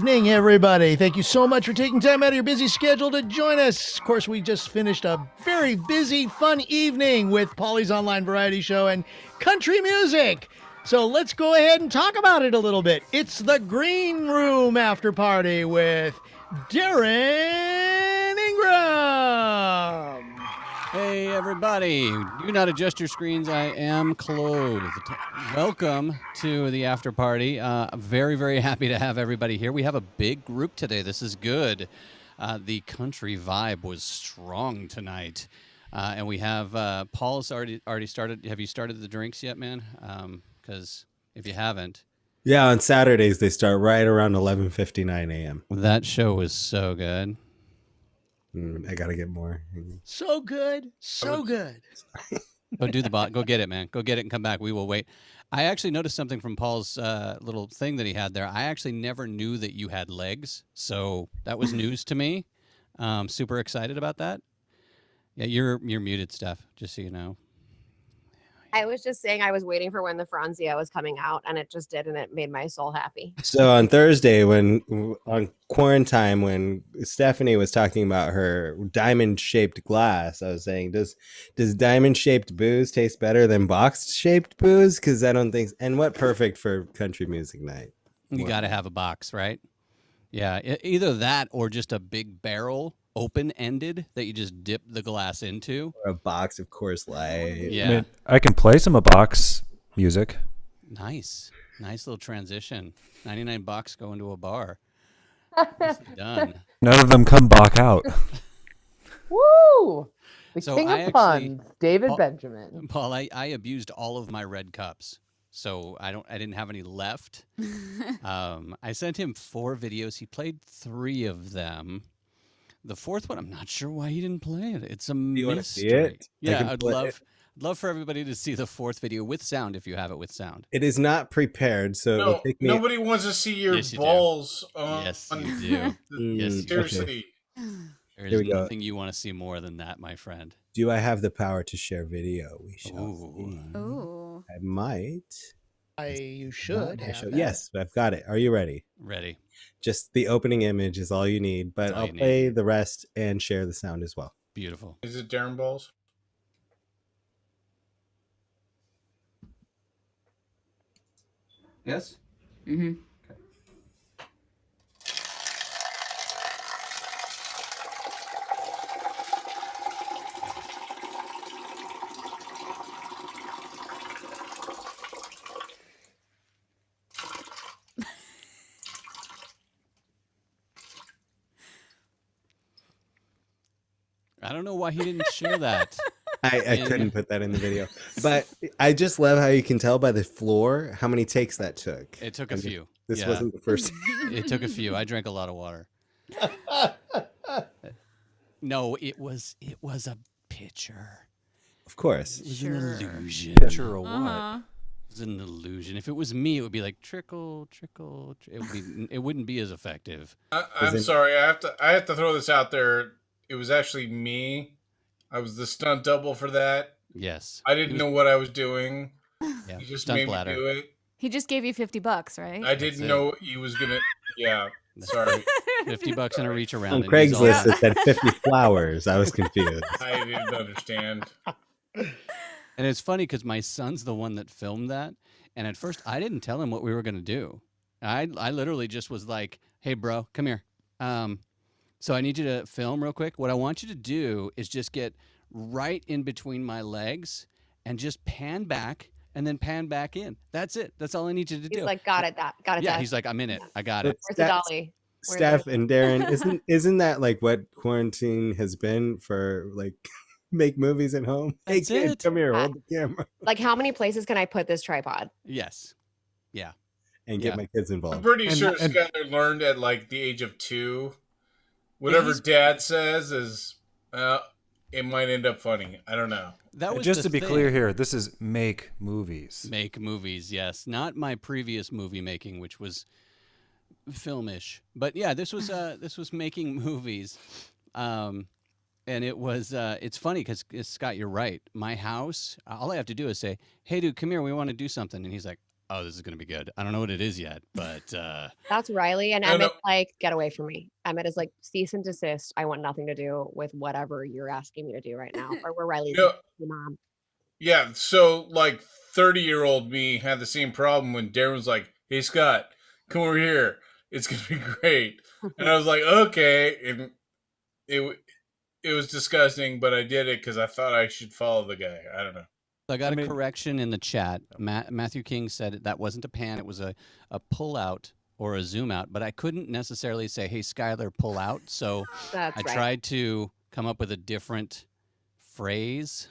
evening, everybody. Thank you so much for taking time out of your busy schedule to join us. Of course, we just finished a very busy, fun evening with Paulie's Online Variety Show and country music. So let's go ahead and talk about it a little bit. It's the Green Room After Party with Darrin Ingram. Hey, everybody. Do not adjust your screens. I am clothed. Welcome to the after party. Very, very happy to have everybody here. We have a big group today. This is good. The country vibe was strong tonight. And we have Paul's already started. Have you started the drinks yet, man? Because if you haven't. Yeah, on Saturdays, they start right around 11:59 a.m. That show was so good. I got to get more. So good. So good. Go do the bot. Go get it, man. Go get it and come back. We will wait. I actually noticed something from Paul's little thing that he had there. I actually never knew that you had legs, so that was news to me. Super excited about that. Yeah, you're muted, Steph, just so you know. I was just saying I was waiting for when the Franzia was coming out, and it just did, and it made my soul happy. So on Thursday, on quarantine, when Stephanie was talking about her diamond-shaped glass, I was saying, does diamond-shaped booze taste better than box-shaped booze? Because I don't think. And what perfect for country music night? You got to have a box, right? Yeah, either that or just a big barrel, open-ended, that you just dip the glass into. Or a box of Coors Light. Yeah. I mean, I can play some of box music. Nice little transition. $99 going to a bar. Done. None of them come back out. Woo! The So king I of actually- puns, David Paul- Benjamin. Paul, I abused all of my red cups, so I didn't have any left. I sent him 4 videos. He played 3 of them. The 4th one, I'm not sure why he didn't play it. It's a mystery. You want to see it? Yeah, I'd love for everybody to see the 4th video with sound if you have it with sound. It is not prepared, so it will No, take me. nobody wants to see your Yes, you do. balls. Yes, you do. Yes, you do. Seriously. There's Here we go. nothing you want to see more than that, my friend. Do I have the power to share video? We shall Ooh. see. Ooh. I might. You should have that. Yes, I've got it. Are you ready? Ready. Just the opening image is all you need, but That's all I'll you need. play the rest and share the sound as well. Beautiful. Is it Darren balls? Yes? Mm-hmm. I don't know why he didn't share that. I Yeah. couldn't put that in the video, but I just love how you can tell by the floor how many takes that took. It took a And few. This Yeah. wasn't the first. It took a few. I drank a lot of water. No, it was a picture. Of course. It was Sure. an illusion. Picture or what? Uh-huh. It was an illusion. If it was me, it would be like trickle, trickle. It wouldn't be as effective. I'm it- sorry. I have to throw this out there. It was actually me. I was the stunt double for that. Yes. I didn't know what I was doing. Yeah. He just Stunt made bladder. me do it. He just gave you $50, right? I That's didn't it. know he was gonna. Yeah. Sorry. $50 and a reach around. On and he's all- Craigslist, it said 50 flowers. I was confused. I didn't understand. And it's funny because my son's the one that filmed that. And at first, I didn't tell him what we were going to do. I literally just was like, hey, bro, come here. So I need you to film real quick. What I want you to do is just get right in between my legs and just pan back and then pan back in. That's it. That's all I need you to He's do. like, got it, yeah, Dad. he's like, I'm in it. I got But it. Where's the dolly? Where's Steph the- and Darren, isn't that like what quarantine has been for like make movies at home? Hey That's kid, it. come here, hold the camera, Like, how many places can I put this tripod? Yes. Yeah. and get Yeah. my kids I'm involved. pretty And- sure and- Skylar learned at like the age of 2. Whatever he's- Dad says is, it might end up funny. I don't know. That was Just the to be thing. clear here, this is make movies. Make movies, yes. Not my previous movie making, which was filmish. But yeah, this was making movies. And it was it's funny because Scott, you're right. My house, all I have to do is say, hey dude, come here, we want to do something. And he's like, oh, this is going to be good. I don't know what it is yet, but That's Riley, and No, no. Emmett's like, get away from me. Emmett is like, cease and desist. I want nothing to do with whatever you're asking me to do right now. Or where Riley's Yeah. like, your mom. Yeah, so like 30-year-old me had the same problem when Darren was like, "Hey Scott, come over here. It's gonna be great." And I was like, "Okay." And it was disgusting, but I did it because I thought I should follow the guy. I don't know. I got a correction in the chat. Matthew King said that wasn't a pan; it was a pull out or a zoom out. But I couldn't necessarily say, "Hey Skylar, pull out." So That's I right. tried to come up with a different phrase.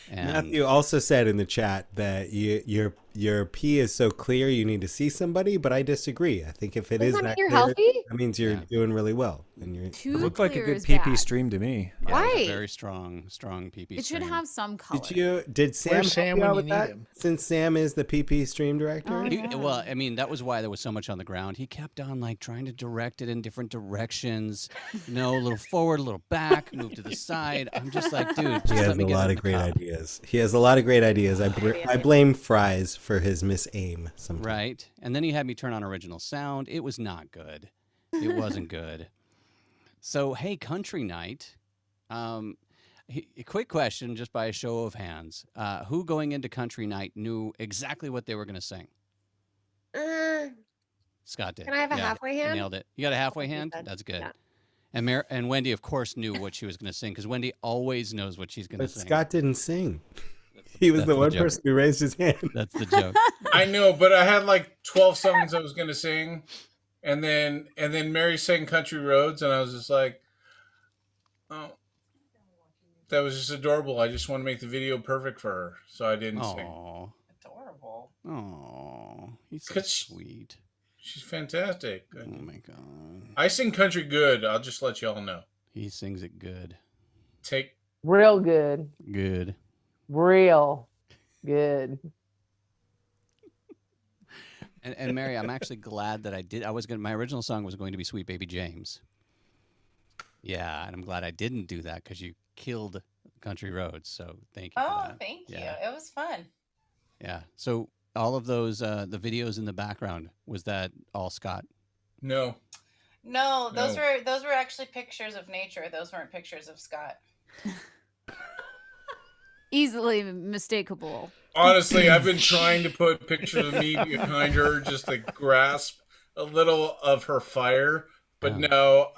And Matthew also said in the chat that your pee is so clear you need to see somebody, but I disagree. I think if it Doesn't is that that mean you're clear, healthy? that means you're doing really well. And you're It Too looked like a clear good is PP bad. stream to me. yeah, it was Right. a very strong PP. It should stream. have some color. did Sam Where's Sam help you when out you with need that? him? Since Sam is the PP stream director? Oh, He- yeah. Well, I mean, that was why there was so much on the ground. He kept on like trying to direct it in different directions. A little forward, a little back, move to the side. I'm just like, dude, just He let has me a get lot in of the great cup. ideas. He has a lot of great ideas. I blame Fries for his misaim sometimes. Right. And then he had me turn on original sound. It was not good. It wasn't good. So, hey, country night. A quick question, just by a show of hands. Who going into country night knew exactly what they were going to sing? Scott did. Can I have a Yeah, halfway he hand? Nailed it. You got a halfway He hand? said. That's good. Yeah. And Wendy, of course, knew what she was going to sing because Wendy always knows what she's going to But sing. Scott didn't sing. He was That's the the one joke. person who raised his hand. That's the joke. I know, but I had like 12 songs I was gonna sing, and then Mary sang "Country Roads," and I was just like, "Oh, that was just adorable." I just want to make the video perfect for her, so I didn't sing. Aw. Adorable. Aw. He's so 'Cause- sweet. She's fantastic. Oh, my God. I sing country good. I'll just let y'all know. He sings it good. Take Real good. Good. Real good. And Mary, I'm actually glad that I did. My original song was going to be Sweet Baby James. Yeah, and I'm glad I didn't do that because you killed Country Roads. So thank you for Oh, that. thank you. Yeah. It was fun. Yeah. So all of those, the videos in the background, was that all Scott? no. No, those No. were actually pictures of nature. Those weren't pictures of Scott. Easily mistakable. Honestly, I've been trying to put pictures of me behind her just to grasp a little of her fire, but Oh. no,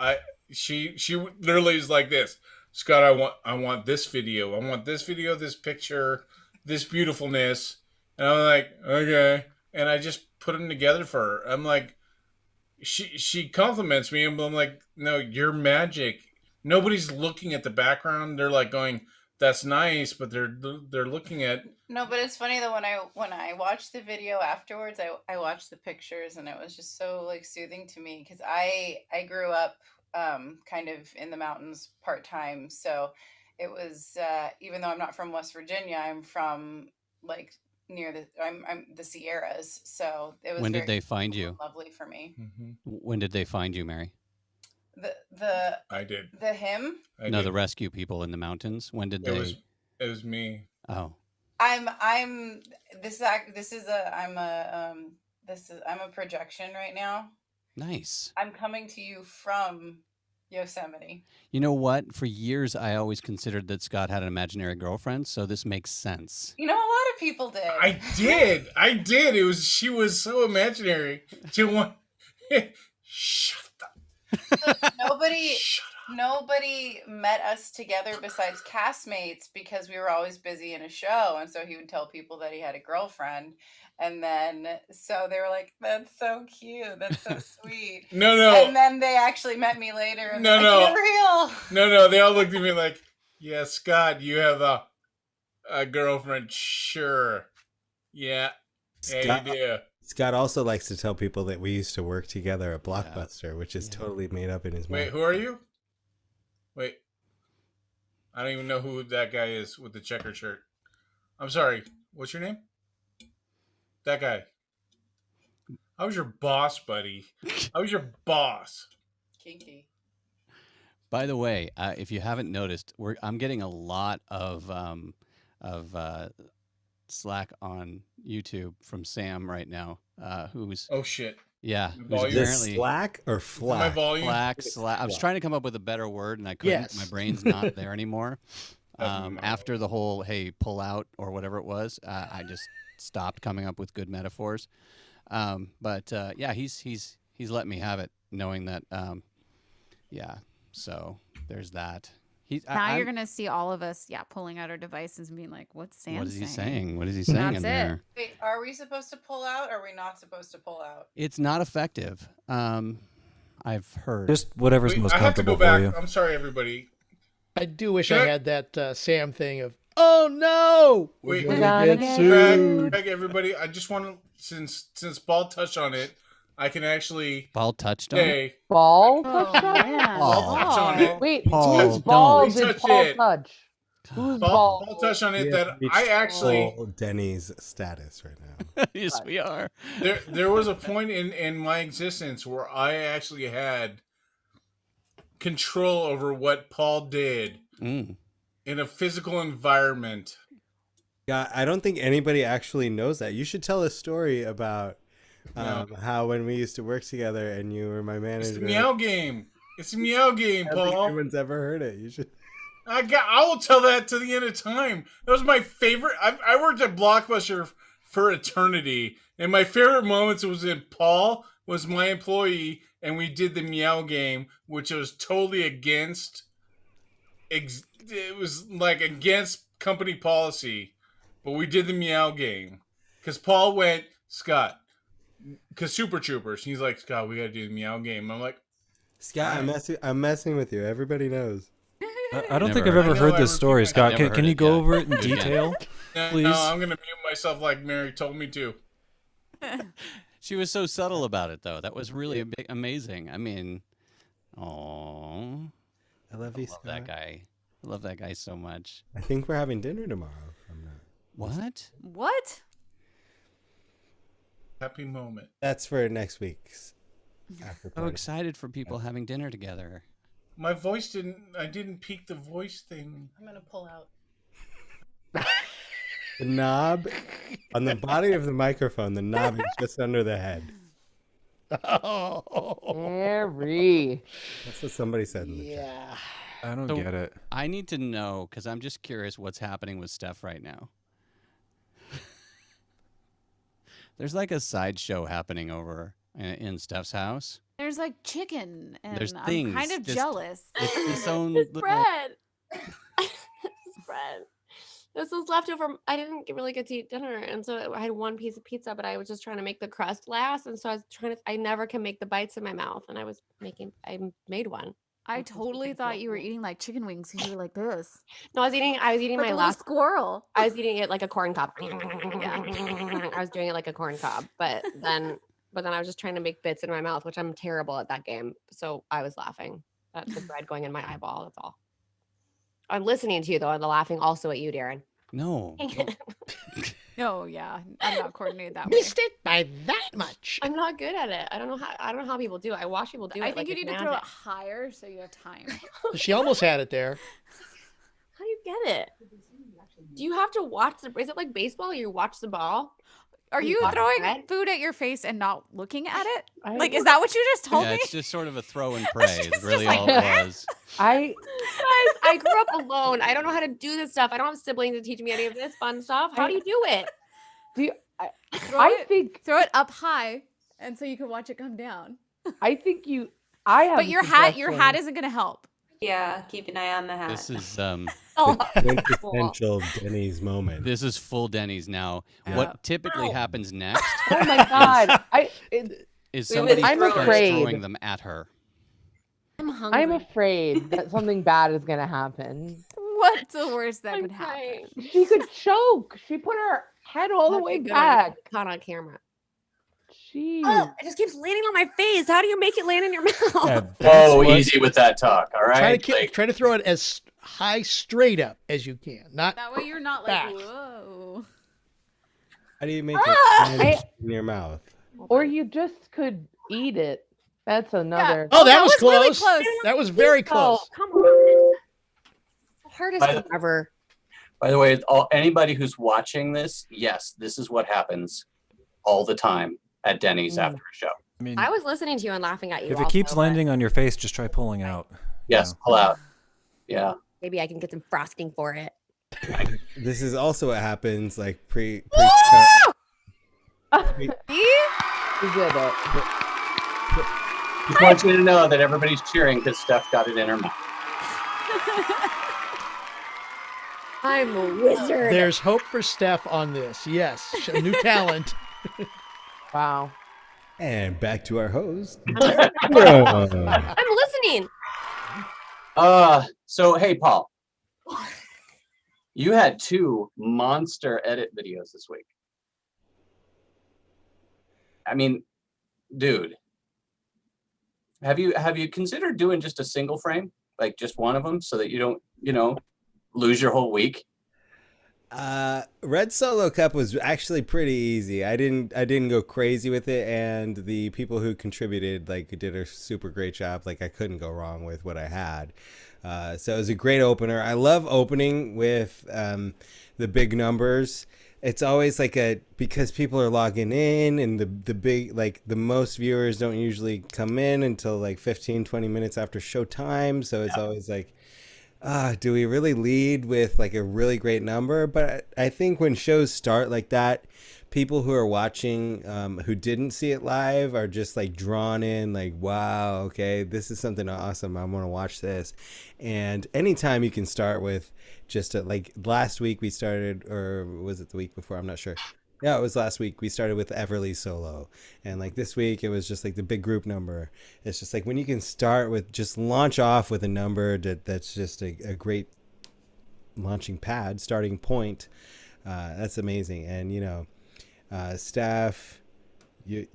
she literally is like this. Scott, I want this video. I want this video, this picture, this beautifulness. And I'm like, okay. And I just put them together for her. I'm like, she compliments me, and I'm like, no, you're magic. Nobody's looking at the background. They're like going, that's nice, but they're looking at. No, but it's funny that when I watched the video afterwards, I watched the pictures, and it was just so like soothing to me because I grew up kind of in the mountains part time, so it was even though I'm not from West Virginia, I'm from like near I'm the Sierras, so it was. When did very they find you? Lovely for me. When did they find you, Mary? I did. The him. I No, did. the rescue people in the mountains. When did they? It was me. Oh, I'm I'm a projection right now. nice. I'm coming to you from Yosemite. You know what? For years, I always considered that Scott had an imaginary girlfriend, so this makes sense. You know, a lot of people did. I did. She was so imaginary. Shut up. Nobody met us together besides castmates because we were always busy in a show, and so he would tell people that he had a girlfriend, and then so they were like, "That's so cute. That's so sweet." No. And then they actually met me later. And No, they're like, no. You're real. No. They all looked at me like, yeah, Scott, you have a girlfriend. Sure. Yeah. Yeah, you do. Scott also likes to tell people that we used to work together at Blockbuster, which is Yeah. totally made up in his Wait, mind. who are you? Wait. I don't even know who that guy is with the checkered shirt. I'm sorry. What's your name? That guy. I was your boss, buddy. I was your boss. Kinky. By the way, if you haven't noticed, I'm getting a lot of Slack on YouTube from Sam right now, who's Oh shit. yeah, The who's volume? Is this apparently slack or My flack? volume. Slack. I was trying to come up with a better word, and I couldn't. Yes. My brain's not there anymore. That'd be my After the whole "hey, pull out" or whatever it was, I just stopped coming up with good metaphors. But yeah, he's let me have it, knowing that. Yeah, so there's that. Now you're gonna see all of us, pulling out our devices and being like, "What's Sam What is he saying?" saying? What is he saying in That's it. there? Wait, are we supposed to pull out? Or are we not supposed to pull out? It's not effective. I've heard. Just whatever's Wait, most I have to comfortable go for back. you. I'm sorry, everybody. I do wish Can I I- had that Sam thing of, oh no, Wait, we're We're gonna gonna get get sued. Greg, everybody, I just want to, since Paul touched on it, I can actually Ball touched on it. say Ball Oh touch that? man. Paul. touch on it. Wait, Paul, whose don't. balls He did touched Paul it. touch? Whose Paul balls? touched on We it have that reached I actually full Denny's status right now. Yes, we are. there was a point in my existence where I actually had control over what Paul did Mm. in a physical environment. Yeah, I don't think anybody actually knows that. You should tell a story about how when we used to work together and you were my manager. It's the meow game. It's the meow game, I don't think Paul. anyone's ever heard it. You should. I will tell that to the end of time. That was my favorite. I worked at Blockbuster for eternity, and my favorite moments was when Paul was my employee, and we did the meow game, which was totally against. It was like against company policy, but we did the meow game because Paul went, Scott, because Super Troopers. He's like, Scott, we gotta do the meow game. I'm like, Scott, I'm messing with you. Everybody knows. I don't think Never I've heard ever it. heard I this know, I story, repeat Scott. myself. Can, Never can heard you it, go yeah. over it in Yeah. detail? Please. No, I'm gonna mute myself like Mary told me to. She was so subtle about it, though. That was really amazing. I mean, oh, I love I you, love Scott. that guy. I love that guy so much. I think we're having dinner tomorrow. I'm not. What? What? Happy moment. That's for next week's after So party. excited for people having dinner together. My voice I didn't peak the voice thing. I'm gonna pull out. The knob on the body of the microphone. The knob is just under the head. Oh, Harry. That's what somebody said in the chat. yeah. I don't So- get it. I need to know, because I'm just curious what's happening with Steph right now. There's like a sideshow happening over in Steph's house. There's like chicken, and There's I'm things, kind of just- jealous. It's its own It's little... bread. It's bread. This was leftover. I didn't really get to eat dinner, and so I had one piece of pizza, but I was just trying to make the crust last, and so I was trying to. I never can make the bites in my mouth, and I made one. I It's just totally because thought of you were it. eating like chicken wings because you were like this, No, I was eating like my a little last. squirrel. I was eating it like a corn cob. I was doing it like a corn cob, but then I was just trying to make bits in my mouth, which I'm terrible at that game. So I was laughing at the bread going in my eyeball. That's all. I'm listening to you though, and laughing also at you, Darren. No. No, yeah, I'm not coordinated that way. Missed it by that much. I'm not good at it. I don't know how people do it. I watch people do it. I think like you it's need to throw it magic. higher so you have time. She almost had it there. How do you get it? Do you have to watch the? Is it like baseball? You watch the ball. Are You you watch throwing bread? food at your face and not looking at it? I, Like, is that what you just told Yeah, me? it's just sort of a throw and pray. Is just really like all it was. I Guys, I grew up alone. I don't know how to do this stuff. I don't have siblings to teach me any of this fun stuff. How do you do it? do. Throw I it, think. throw it up high, and so you can watch it come down. I think you. I have. But a your hat suggestion. isn't gonna help. Yeah, keep an eye on the hat. This is Oh, Quintessential Denny's moment. this is full Denny's now. Yeah. What typically happens next Oh my god! is Wait, somebody I'm starts afraid. throwing them at her. I'm hungry. I'm afraid that something bad is gonna happen. What's the worst that I'm could happen? crying. She could choke. She put her head all the That'd way be good back. Caught on camera. Jeez. Oh, it just keeps landing on my face. How do you make it land in your mouth? Yeah, that's Whoa, what- easy with that talk, all right? Try to throw it as high straight up as you can. Not That way you're not Back. like, whoa. How do you make Ah! it land in your mouth? Or you just could eat it. That's another. Oh, that was really close. close. That was very Oh, close. come on. Hardest By thing ever. By the way, anybody who's watching this, yes, this is what happens all the time at Denny's after a show. I mean, I was listening to you and laughing at you. if it keeps landing on your face, just try pulling out. Yes, pull out. Yeah. Maybe I can get some frosting for it. This is also what happens like You did it. Just want you to know that everybody's cheering because Steph got it in her mouth. I'm a wizard. There's hope for Steph on this. Yes, a new talent. Wow. And back to our host. I'm listening. So hey, Paul, you had 2 monster edit videos this week. I mean, dude, have you considered doing just a single frame, like just one of them, so that you don't, lose your whole week? Red Solo Cup was actually pretty easy. I didn't go crazy with it, and the people who contributed did a super great job. Like, I couldn't go wrong with what I had. So it was a great opener. I love opening with the big numbers. It's always because people are logging in, and the big, the most viewers don't usually come in until 15-20 minutes after showtime. So it's always do we really lead with a really great number? But I think when shows start like that, people who are watching who didn't see it live are just drawn in, wow, okay, this is something awesome, I want to watch this. And anytime you can start with just last week we started, or was it the week before, I'm not sure. Yeah, it was last week. We started with Everly solo, and this week it was just the big group number. It's just when you can start with, just launch off with a number that's just a great launching pad, starting point. That's amazing. And Steph,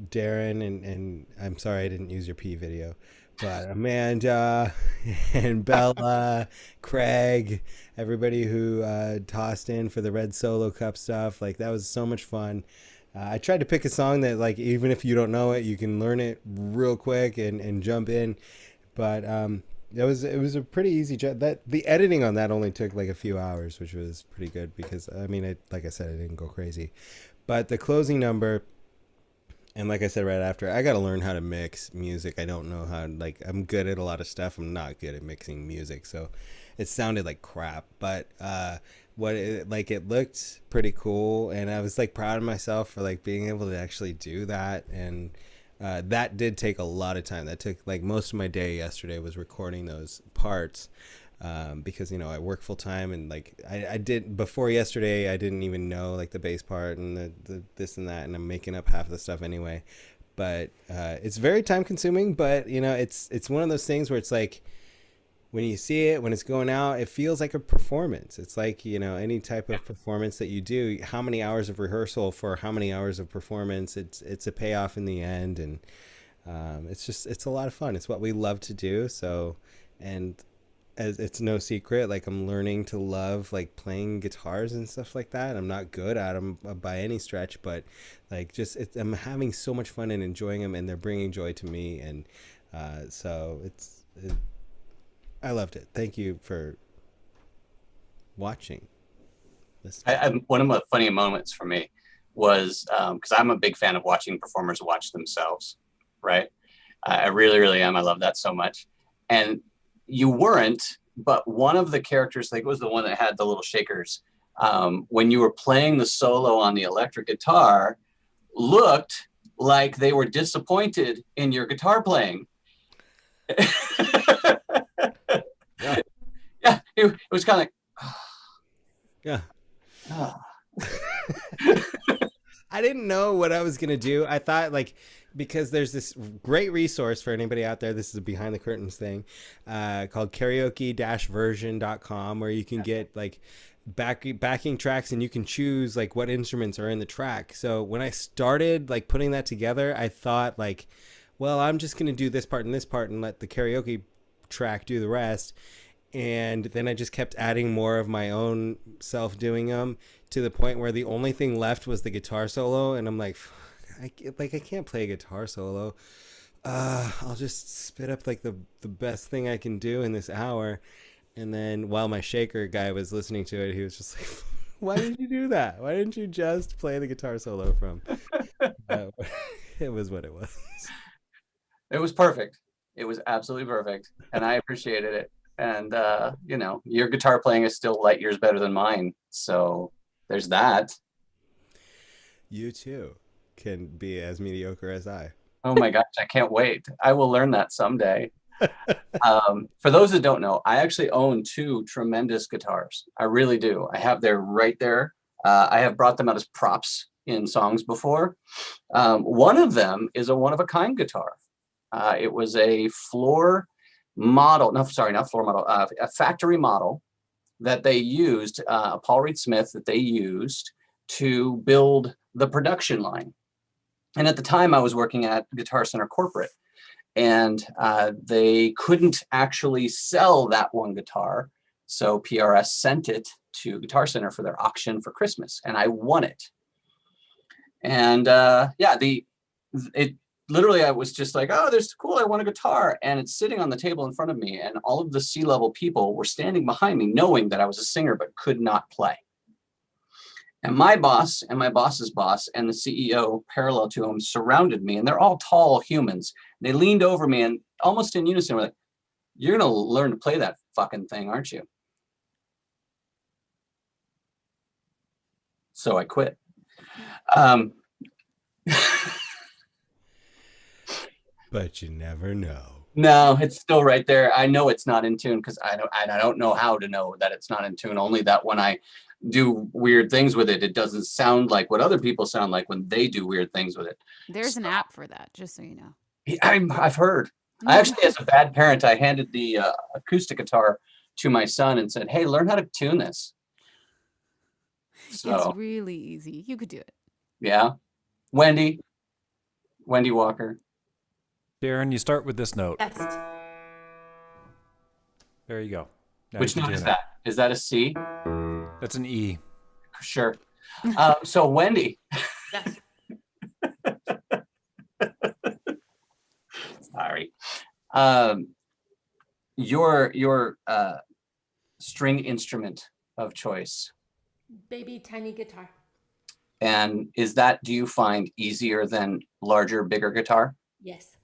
Darrin, and I'm sorry I didn't use your P video, but Amanda and Bella, Craig, everybody who tossed in for the Red Solo Cup stuff, that was so much fun. I tried to pick a song that even if you don't know it, you can learn it real quick and jump in. But it was a pretty easy job. The editing on that only took a few hours, which was pretty good because like I said, I didn't go crazy. But the closing number, and like I said right after, I got to learn how to mix music. I don't know how, I'm good at a lot of stuff. I'm not good at mixing music. So it sounded like crap, but it looked pretty cool. And I was proud of myself for being able to actually do that. And that did take a lot of time. That took most of my day yesterday was recording those parts. Because I work full time, and I did before yesterday, I didn't even know the bass part and the this and that, and I'm making up half the stuff anyway. But it's very time consuming. But it's one of those things where it's when you see it, when it's going out, it feels like a performance. It's any type of performance that you do. How many hours of rehearsal for how many hours of performance? It's a payoff in the end, and it's a lot of fun. It's what we love to do. So and. As it's no secret, I'm learning to love playing guitars and stuff like that. I'm not good at them by any stretch, but I'm having so much fun and enjoying them, and they're bringing joy to me. And so I loved it. Thank you for watching. One of the funny moments for me was because I'm a big fan of watching performers watch themselves, right? I really, really am. I love that so much. And you weren't, but one of the characters, it was the one that had the little shakers, when you were playing the solo on the electric guitar, looked like they were disappointed in your guitar playing. Yeah, it was kind of yeah. I didn't know what I was going to do. I thought because there's this great resource for anybody out there. This is a behind the curtains thing called karaoke-version.com, where you can get backing tracks, and you can choose what instruments are in the track. So when I started putting that together, I thought well, I'm just going to do this part and this part and let the karaoke track do the rest. And then I just kept adding more of my own self doing them to the point where the only thing left was the guitar solo. And I'm I can't play a guitar solo. I'll just spit up the best thing I can do in this hour. And then while my shaker guy was listening to it, he was just like, why did you do that? Why didn't you just play the guitar solo from? It was what it was. It was perfect. It was absolutely perfect. And I appreciated it. And, you know, your guitar playing is still light years better than mine. So there's that. You too can be as mediocre as I. Oh my gosh, I can't wait. I will learn that someday. For those that don't know, I actually own 2 tremendous guitars. I really do. They're right there. I have brought them out as props in songs before. One of them is a one-of-a-kind guitar. It was a floor model. No, sorry, not floor model. A factory model that they used, Paul Reed Smith, that they used to build the production line. And at the time, I was working at Guitar Center Corporate, and they couldn't actually sell that one guitar. So PRS sent it to Guitar Center for their auction for Christmas, and I won it. And it literally, I was just like, oh, this is cool. I want a guitar. And it's sitting on the table in front of me. And all of the C-level people were standing behind me, knowing that I was a singer, but could not play. And my boss and my boss's boss and the CEO parallel to him surrounded me. And they're all tall humans. They leaned over me and almost in unison were like, you're going to learn to play that fucking thing, aren't you? So I quit. But you never know. No, it's still right there. I know it's not in tune because I don't know how to know that it's not in tune. Only that when I do weird things with it, it doesn't sound like what other people sound like when they do weird things with it. There's an app for that, just so you know. I've heard. I actually, as a bad parent, I handed the acoustic guitar to my son and said, hey, learn how to tune this. So, it's really easy. You could do it. Yeah. Wendy Walker. Darrin, you start with this note. Next. There you go. Now Which you can note is tune that? Is that a C? That's an E. Sure. So Wendy. Yes. Sorry. Your string instrument of choice. Baby tiny guitar. And do you find easier than larger, bigger guitar? Yes.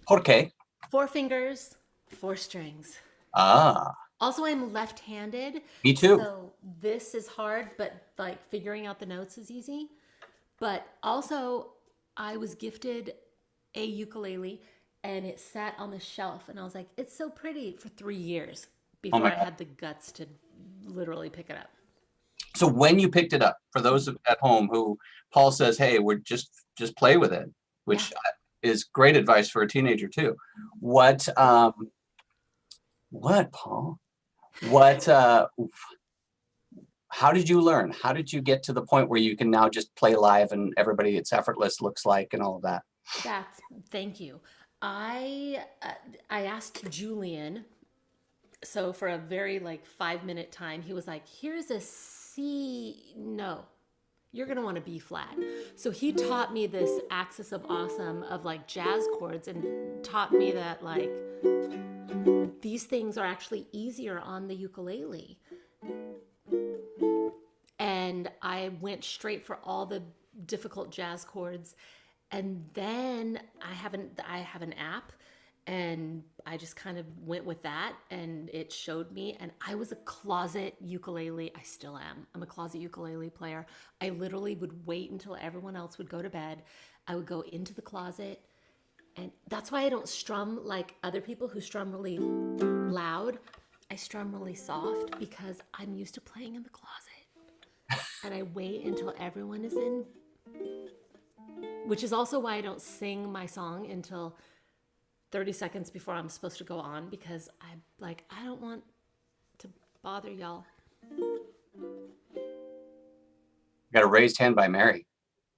¿Por qué? 4 fingers, 4 strings. Ah. Also, I'm left-handed. Me too. So this is hard, but like figuring out the notes is easy. But also, I was gifted a ukulele and it sat on the shelf and I was like, it's so pretty for 3 years before I had the guts to literally pick it up. So when you picked it up, for those at home who Paul says, hey, we're just play with it, which is great advice for a teenager too. What, Paul? How did you learn? How did you get to the point where you can now just play live and everybody, it's effortless, looks like, and all of that? Thank you. I asked Julian, so for a very 5-minute time, he was like, here's a C, no, you're gonna want to B flat. So he taught me this axis of awesome of jazz chords and taught me that these things are actually easier on the ukulele. And I went straight for all the difficult jazz chords. And then I have an app and I just kind of went with that and it showed me, and I was a closet ukulele. I still am. I'm a closet ukulele player. I literally would wait until everyone else would go to bed. I would go into the closet, and that's why I don't strum like other people who strum really loud. I strum really soft because I'm used to playing in the closet. And I wait until everyone is in, which is also why I don't sing my song until 30 seconds before I'm supposed to go on, because I don't want to bother y'all. Got a raised hand by Mary.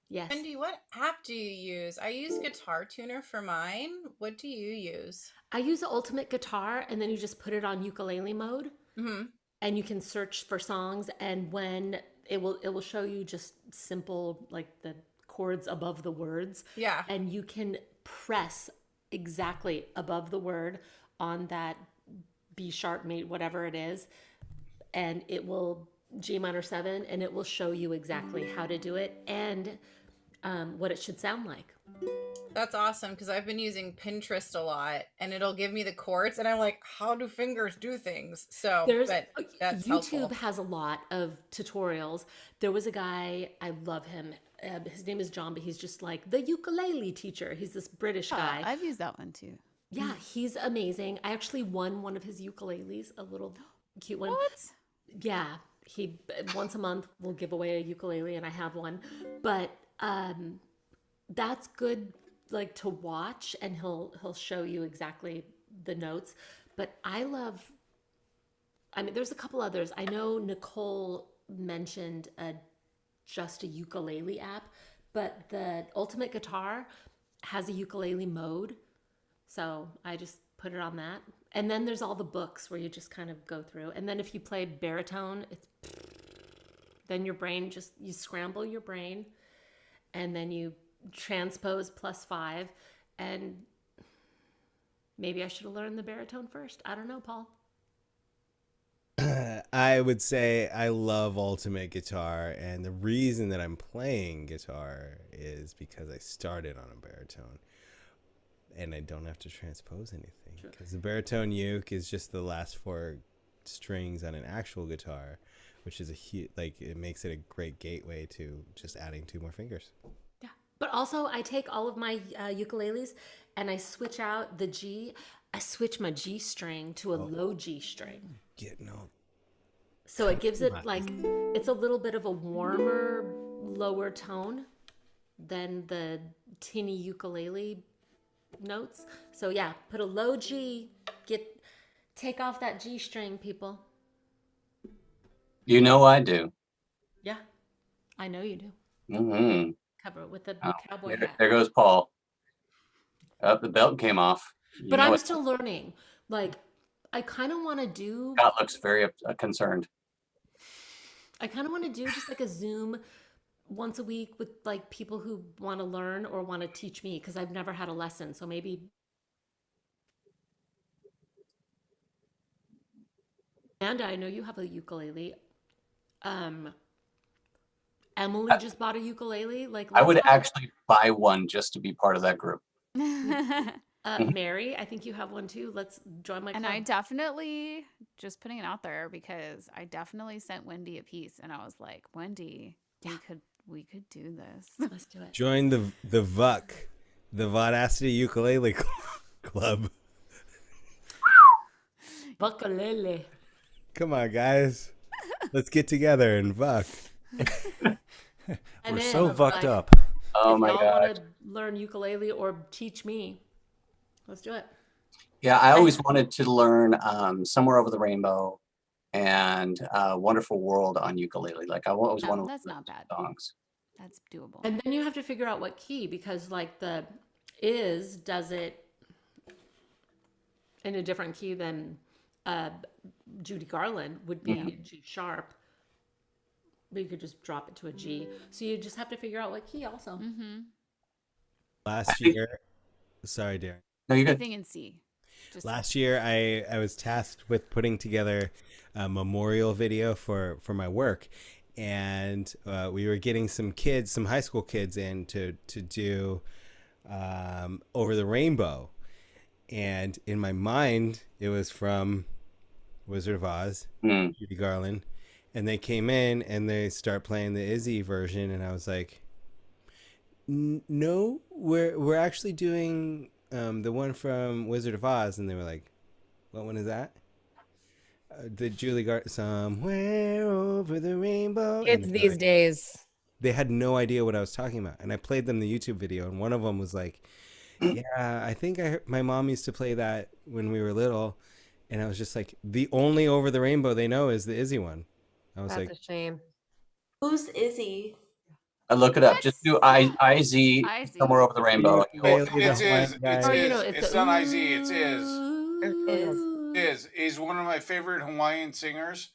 Yes. Wendy, what app do you use? I use Guitar Tuner for mine. What do you use? I use the Ultimate Guitar, and then you just put it on ukulele mode, and you can search for songs, and when it will show you just simple the chords above the words. Yeah. And you can press exactly above the word on that B sharp, whatever it is, and it will G minor 7, and it will show you exactly how to do it and what it should sound like. That's awesome, because I've been using Pinterest a lot, and it'll give me the chords, and I'm like, how do fingers do things? So that's YouTube helpful. has a lot of tutorials. There was a guy, I love him. His name is John, but he's just like the ukulele teacher. He's this British guy. I've used that one too. Yeah, he's amazing. I actually won one of his ukuleles, a little cute one. What? Yeah, he once a month will give away a ukulele, and I have one. But that's good, like, to watch, and he'll show you exactly the notes. But I mean, there's a couple others. I know Nicole mentioned just a ukulele app, but the Ultimate Guitar has a ukulele mode. So I just put it on that. And then there's all the books where you just kind of go through. And then if you play baritone, then your brain you scramble your brain, and then you transpose +5. And maybe I should have learned the baritone first. I don't know, Paul. I would say I love Ultimate Guitar, and the reason that I'm playing guitar is because I started on a baritone, and I don't have to transpose anything, because the baritone uke is just the last 4 strings on an actual guitar, which is it makes it a great gateway to just adding 2 more fingers. Yeah, but also I take all of my ukuleles and I switch out the G. I switch my G string to a low G string. So it gives it it's a little bit of a warmer, lower tone than the tinny ukulele notes. So yeah, put a low G, take off that G string, people. You know I do. Yeah, I know you do. Mm-hmm. Cover it with the cowboy hat. There goes Paul. The belt came off. But I'm still learning. Like, I kind of want to do... Scott looks very concerned. I kind of want to do just like a Zoom once a week with like people who want to learn or want to teach me, because I've never had a lesson. So maybe... Amanda, I know you have a ukulele. Emily just bought a ukulele. Like, I would actually buy one just to be part of that group. Mary, I think you have one too. Let's join my club. And I definitely, just putting it out there, because I definitely sent Wendy a piece, and I was like, Wendy, we could do this. Let's do it. Join the VUC, the Vodacity Ukulele Club. Ukulele. Come on, guys. Let's get together and VUC. We're so VUC'd up. Oh my God. God. Want to learn ukulele or teach me, let's do it. Yeah, I always wanted to learn Somewhere Over the Rainbow and Wonderful World on ukulele. Like, I always want to that's not bad. Songs. That's doable. And then you have to figure out what key, because like the Is does it in a different key than Judy Garland would be G sharp. But you could just drop it to a G. So you just have to figure out what key also. Mm-hmm. Last year, sorry, Darren. No, you're good. Anything in C. Last year, I was tasked with putting together a memorial video for my work, and we were getting some high school kids in to do Over the Rainbow, and in my mind, it was from Wizard of Oz, Judy Garland. And they came in and they start playing the Izzy version, and I was like, "No, we're actually doing the one from Wizard of Oz." And they were like, "What one is that?" The Julie Garland, Somewhere Over the Rainbow. Kids these days. They had no idea what I was talking about, and I played them the YouTube video, and one of them was like, "Yeah, I think my mom used to play that when we were little," and I was just like, "The only Over the Rainbow they know is the Izzy one." I was That's a shame. Who's Izzy? I look it up. Just do IZ Somewhere Over the Rainbow. It's Iz. Oh, you know, It's not IZ. It's Iz. He's one of my favorite Hawaiian singers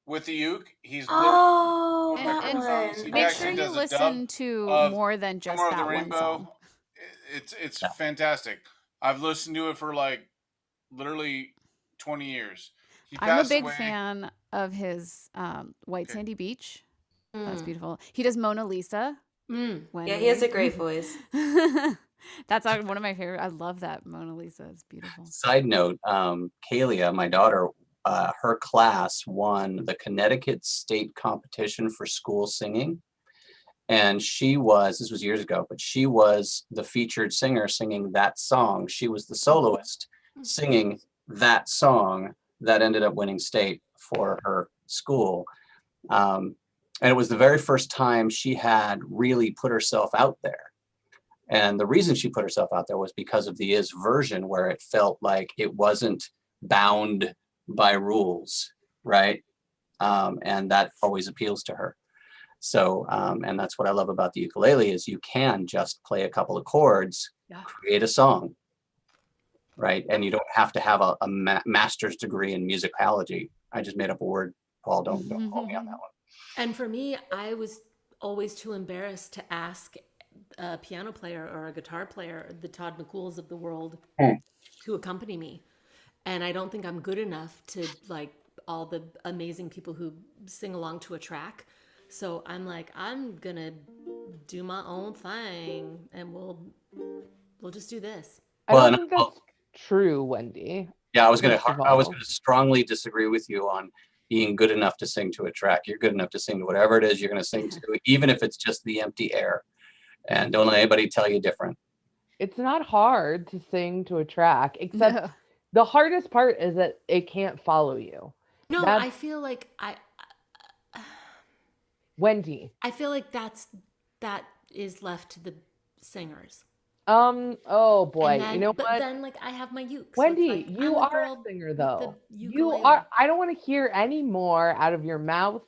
with the uke. He's and make sure you listen to more than just Somewhere Over that the one Rainbow. song. It's fantastic. I've listened to it for like literally 20 years. He I'm a passed big away. fan of his White Sandy Beach. That's Mm. beautiful. He does Mona Lisa. Mm. Yeah, he has a great voice. That's one of my favorite. I love that Mona Lisa. It's beautiful. Side note, Kalia, my daughter, her class won the Connecticut State Competition for School Singing. And this was years ago, but she was the featured singer singing that song. She was the soloist singing that song that ended up winning state for her school. And it was the very first time she had really put herself out there. And the reason she put herself out there was because of the version, where it felt like it wasn't bound by rules, right? And that always appeals to her. So, and that's what I love about the ukulele is you can just play a couple of chords, create a song, right? And you don't have to have a master's degree in musicology. I just made up a word. Paul, don't call me on that one. And for me, I was always too embarrassed to ask a piano player or a guitar player, the Todd McCools of the world, to accompany me. And I don't think I'm good enough to like all the amazing people who sing along to a track. So I'm like, I'm gonna do my own thing, and we'll just do this. I don't think that's true, Wendy. Yeah, I was gonna strongly disagree with you on being good enough to sing to a track. You're good enough to sing to whatever it is you're gonna sing to, even if it's just the empty air. And don't let anybody tell you different. It's not hard to sing to a track, except the hardest part is that it can't follow you. No, I feel like Wendy. I feel like that is left to the singers. Oh boy, then, you know but what? then like I have my uke. Wendy, so like, you I'm are a singer though. You are. I don't want to hear any more out of your mouth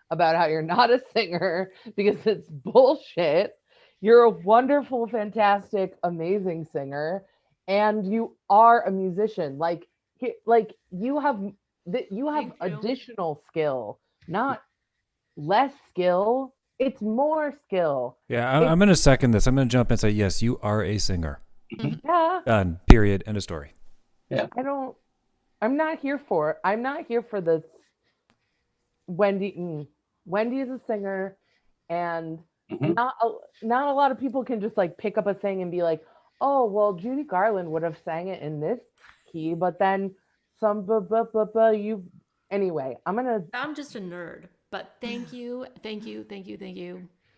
about how you're not a singer because it's bullshit. You're a wonderful, fantastic, amazing singer, and you are a musician. Like you have additional skill, not less skill. It's more skill. Yeah, I'm going to second this. I'm going to jump in and say, yes, you are a singer. Yeah. Done. Period. End of story. Yeah. I'm not here for this. Wendy is a singer, and not a lot of people can just like pick up a thing and be like, oh, well, Judy Garland would have sang it in this key, but then anyway, I'm just a nerd, but thank you.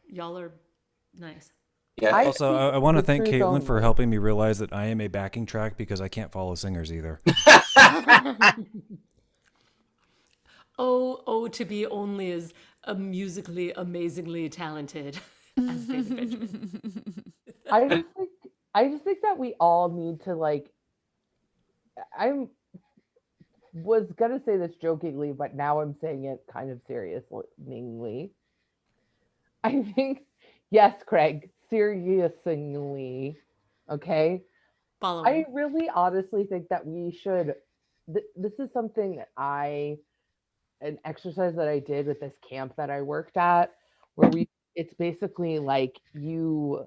Y'all are nice. Yeah. Also, I want to thank Caitlin for helping me realize that I am a backing track because I can't follow singers either. Oh, to be only as musically amazingly talented as David Benjamin. I just think that we all need to like. I was gonna say this jokingly, but now I'm saying it kind of seriously. I think, yes, Craig, seriously, okay? Following. I really honestly think that we should. This is something that an exercise that I did with this camp that I worked at, where it's basically like you,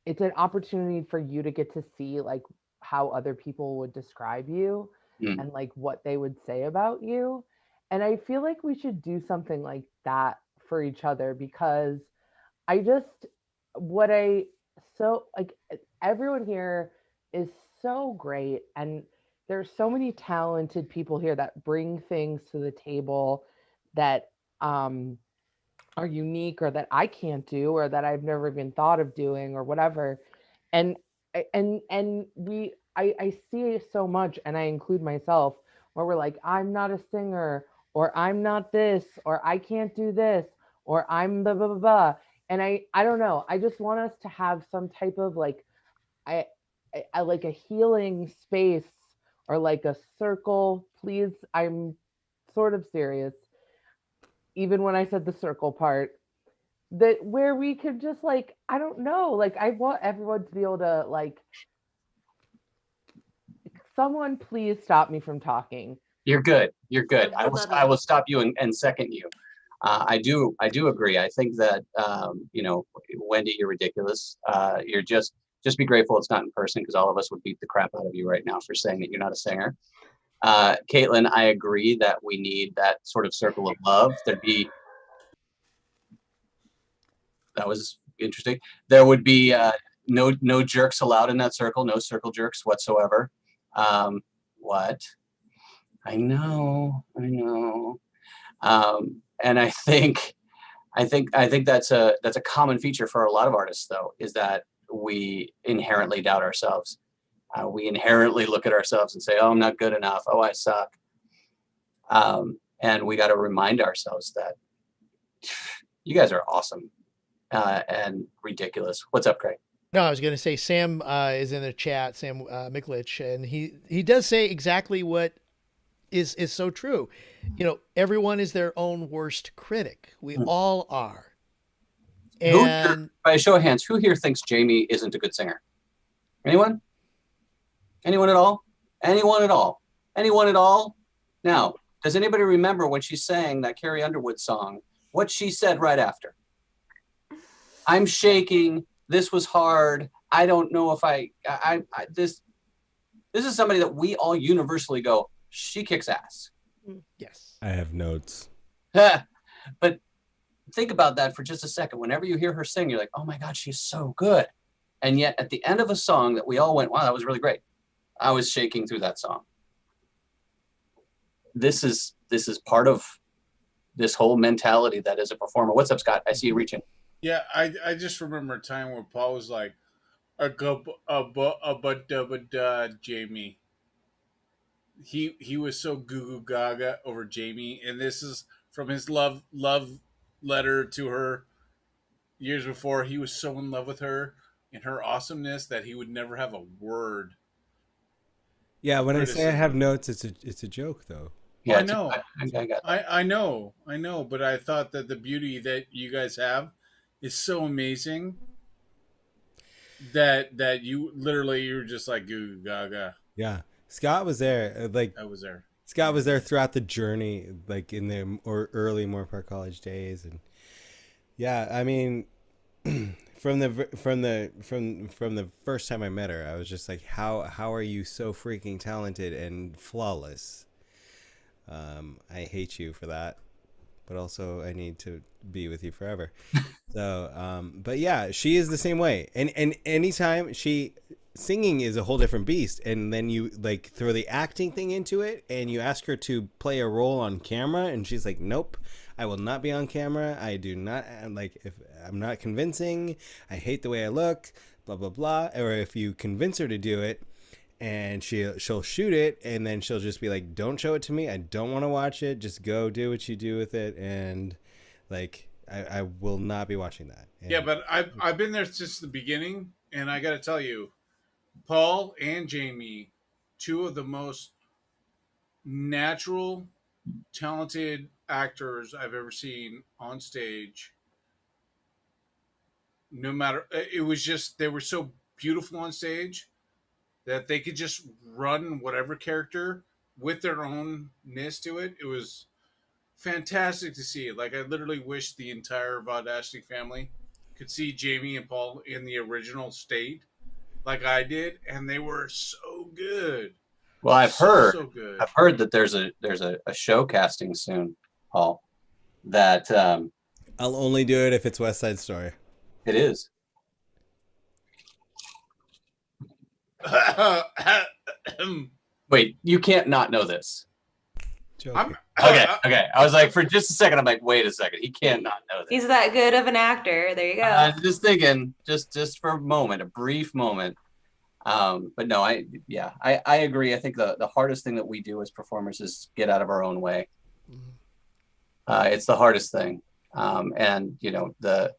it's an opportunity for you to get to see like how other people would describe you and like what they would say about you. And I feel like we should do something like that for each other, because everyone here is so great, and there's so many talented people here that bring things to the table that are unique, or that I can't do, or that I've never even thought of doing, or whatever. And I see so much, and I include myself, where we're like, I'm not a singer, or I'm not this, or I can't do this, or I'm blah blah blah blah. And I don't know. I just want us to have some type of like I like a healing space, or like a circle. Please, I'm sort of serious. Even when I said the circle part, that where we could just like, I don't know, like I want everyone to be able to like, someone please stop me from talking. You're good. I will stop you and second you. I do agree. I think that Wendy, you're ridiculous. You're just be grateful it's not in person, because all of us would beat the crap out of you right now for saying that you're not a singer. Caitlin, I agree that we need that sort of circle of love. That was interesting. There would be no jerks allowed in that circle, no circle jerks whatsoever. What? I know. And I think that's a common feature for a lot of artists, though, is that we inherently doubt ourselves. We inherently look at ourselves and say, "Oh, I'm not good enough. Oh, I suck." And we got to remind ourselves that you guys are awesome and ridiculous. What's up, Craig? No, I was going to say Sam is in the chat, Sam Miklich, and he does say exactly what is so true. You know, everyone is their own worst critic. We all are. And by a show of hands, who here thinks Jamie isn't a good singer? Anyone? Anyone at all? Anyone at all? Anyone at all? Now, does anybody remember when she sang that Carrie Underwood song, what she said right after? I'm shaking. This was hard. I don't know if this is somebody that we all universally go, she kicks ass. Yes. I have notes. But think about that for just a second. Whenever you hear her sing, you're like, oh my God, she's so good. And yet at the end of a song that we all went, wow, that was really great. I was shaking through that song. This is part of this whole mentality that is a performer. What's up, Scott? I see you reaching. Yeah, I just remember a time where Paul was like, Jamie. He was so goo goo gaga over Jamie, and this is from his love letter to her years before. He was so in love with her and her awesomeness that he would never have a word. Yeah, when I say I have notes, it's a joke though. Yeah, I know. I know, but I thought that the beauty that you guys have is so amazing that you're just like goo goo gaga. Yeah. Scott was there. I was there. Scott was there throughout the journey, like in the early Moore Park College days, and yeah, I mean, from the first time I met her, I was just like, how are you so freaking talented and flawless? I hate you for that, but also I need to be with you forever. So, but yeah, she is the same way, and anytime singing is a whole different beast, and then you like throw the acting thing into it and you ask her to play a role on camera and she's like, nope, I will not be on camera. I do not if I'm not convincing, I hate the way I look, blah blah blah. Or if you convince her to do it and she'll shoot it and then she'll just be like, don't show it to me, I don't want to watch it, just go do what you do with it. And like I will not be watching that. And yeah, but I've been there since the beginning, and I got to tell you, Paul and Jamie, two of the most natural, talented actors I've ever seen on stage. No matter, it was just, they were so beautiful on stage that they could just run whatever character with their ownness to it. It was fantastic to see. Like, I literally wish the entire Vaudashnik family could see Jamie and Paul in the original state like I did, and they were so good. Well, I've heard that there's a show casting soon, Paul. That I'll only do it if it's West Side Story. It is. Wait, you can't not know this. Okay. I was like, for just a second, I'm like, wait a second, he can't not know this. He's that good of an actor. There you go. Just thinking, just for a moment, a brief moment. But no, I agree. I think the hardest thing that we do as performers is get out of our own way. It's the hardest thing. And you know, the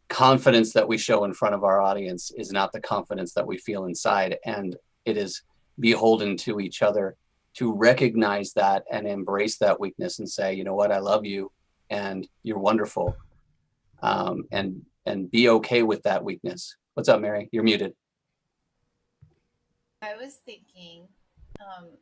confidence that we show in front of our audience is not the confidence that we feel inside. And it is beholden to each other to recognize that and embrace that weakness and say, you know what, I love you and you're wonderful. And be okay with that weakness. What's up, Mary? You're muted. I was thinking,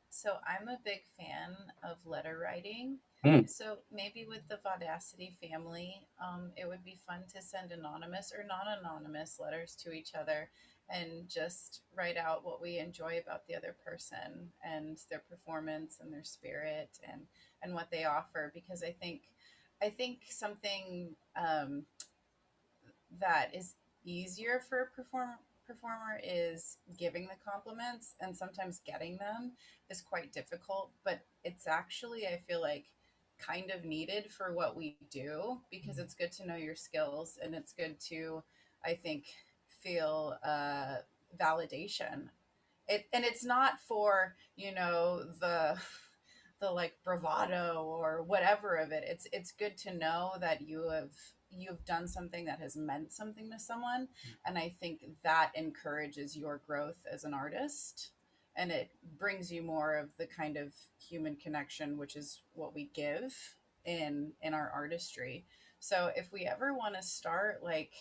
so I'm a big fan of letter writing. So maybe with the Vaudacity family, it would be fun to send anonymous or non-anonymous letters to each other and just write out what we enjoy about the other person and their performance and their spirit and what they offer. Because I think something that is easier for a performer is giving the compliments, and sometimes getting them is quite difficult, but it's actually, I feel like, kind of needed for what we do, because it's good to know your skills, and it's good to, I think, feel validation. And it's not for, the like bravado or whatever of it. It's good to know that you've done something that has meant something to someone, and I think that encourages your growth as an artist, and it brings you more of the kind of human connection, which is what we give in our artistry. So if we ever want to start like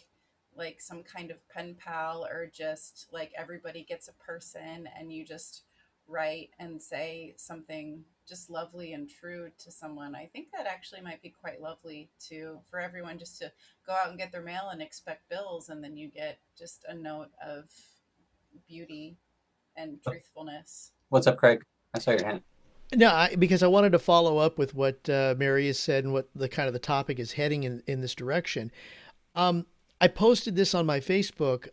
some kind of pen pal, or just like everybody gets a person and you just write and say something just lovely and true to someone, I think that actually might be quite lovely for everyone, just to go out and get their mail and expect bills, and then you get just a note of beauty and truthfulness. What's up, Craig? I saw your hand. No, because I wanted to follow up with what Mary has said and what the kind of the topic is heading in this direction. I posted this on my Facebook.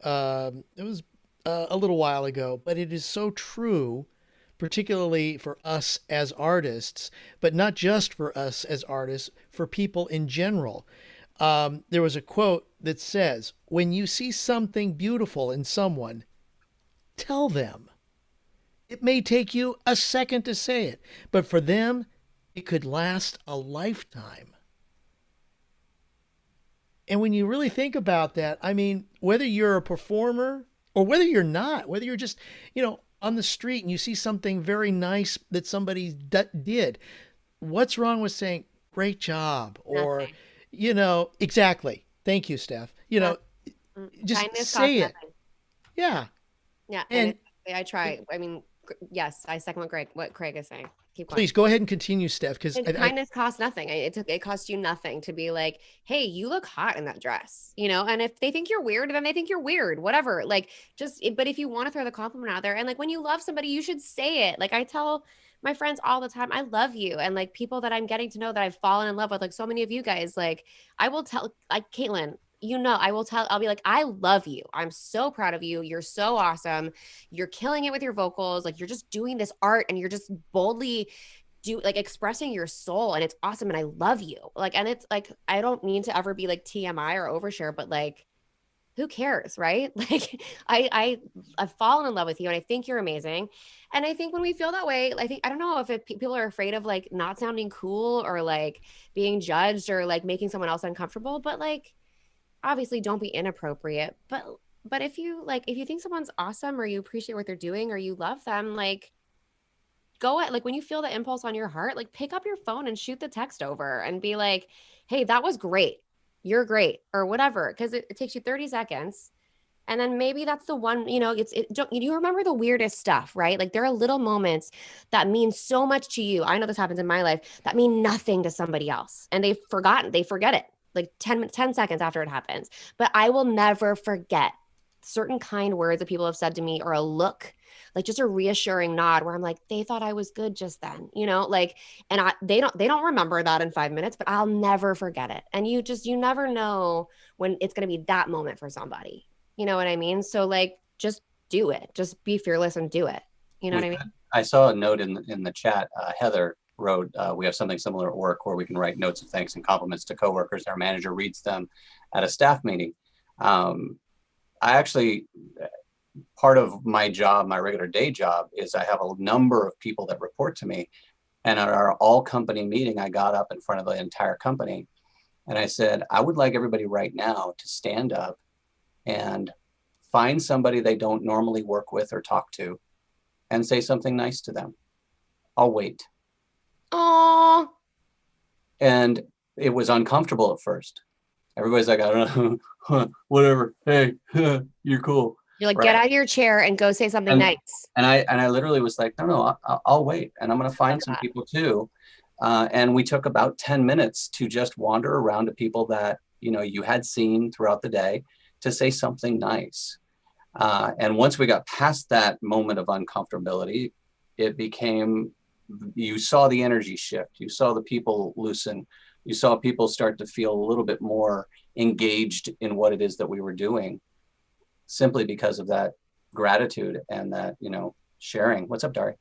It was a little while ago, but it is so true, particularly for us as artists, but not just for us as artists, for people in general. There was a quote that says, "When you see something beautiful in someone, tell them. It may take you a second to say it, but for them, it could last a lifetime." And when you really think about that, I mean, whether you're a performer or whether you're not, whether you're just, on the street and you see something very nice that somebody did, what's wrong with saying, "Great job," or, exactly. Thank you, Steph. Just Kindness say costs it. nothing. Yeah. Yeah. And I try. I mean, yes, I second what Craig is saying. Keep going. please go ahead and continue, Steph, because kindness costs nothing. It costs you nothing to be like, "Hey, you look hot in that dress," and if they think you're weird, then they think you're weird, whatever. Like, but if you want to throw the compliment out there, and like when you love somebody, you should say it. Like I tell my friends all the time, "I love you," and like people that I'm getting to know that I've fallen in love with, like so many of you guys, like I will tell, like Caitlin, I'll be like, "I love you. I'm so proud of you. You're so awesome. You're killing it with your vocals. Like you're just doing this art and you're just boldly expressing your soul, and it's awesome. And I love you." Like, and it's like, I don't mean to ever be like TMI or overshare, but like, who cares, right? Like I've fallen in love with you and I think you're amazing. And I think when we feel that way, I don't know if people are afraid of like not sounding cool or like being judged or like making someone else uncomfortable, but like, obviously don't be inappropriate, but if you think someone's awesome or you appreciate what they're doing or you love them, like go at, like when you feel the impulse on your heart, like pick up your phone and shoot the text over and be like, "Hey, that was great. You're great," or whatever. Cause it takes you 30 seconds. And then maybe that's the one, you remember the weirdest stuff, right? Like there are little moments that mean so much to you. I know this happens in my life that mean nothing to somebody else. And they forget it like 10 seconds after it happens. But I will never forget certain kind words that people have said to me, or a look, like just a reassuring nod where I'm like, they thought I was good just then, and they don't remember that in 5 minutes, but I'll never forget it. And you never know when it's going to be that moment for somebody. You know what I mean? So like, just do it. Just be fearless and do it. You know what I mean? I saw a note in the chat. Heather wrote, "We have something similar at work where we can write notes of thanks and compliments to coworkers. Our manager reads them at a staff meeting." I actually, part of my job, my regular day job, is I have a number of people that report to me. And at our all company meeting, I got up in front of the entire company and I said, "I would like everybody right now to stand up and find somebody they don't normally work with or talk to and say something nice to them. I'll wait." Aww. And it was uncomfortable at first. Everybody's like, "I don't know, whatever. Hey, you're cool." You're like, right? Get out of your chair and go say something nice. And I literally was like, no, I'll wait. And I'm going to find some people too. And we took about 10 minutes to just wander around to people that, you had seen throughout the day to say something nice. And once we got past that moment of uncomfortability, it became, you saw the energy shift. You saw the people loosen. You saw people start to feel a little bit more engaged in what it is that we were doing, simply because of that gratitude and that, sharing. What's up, Dari?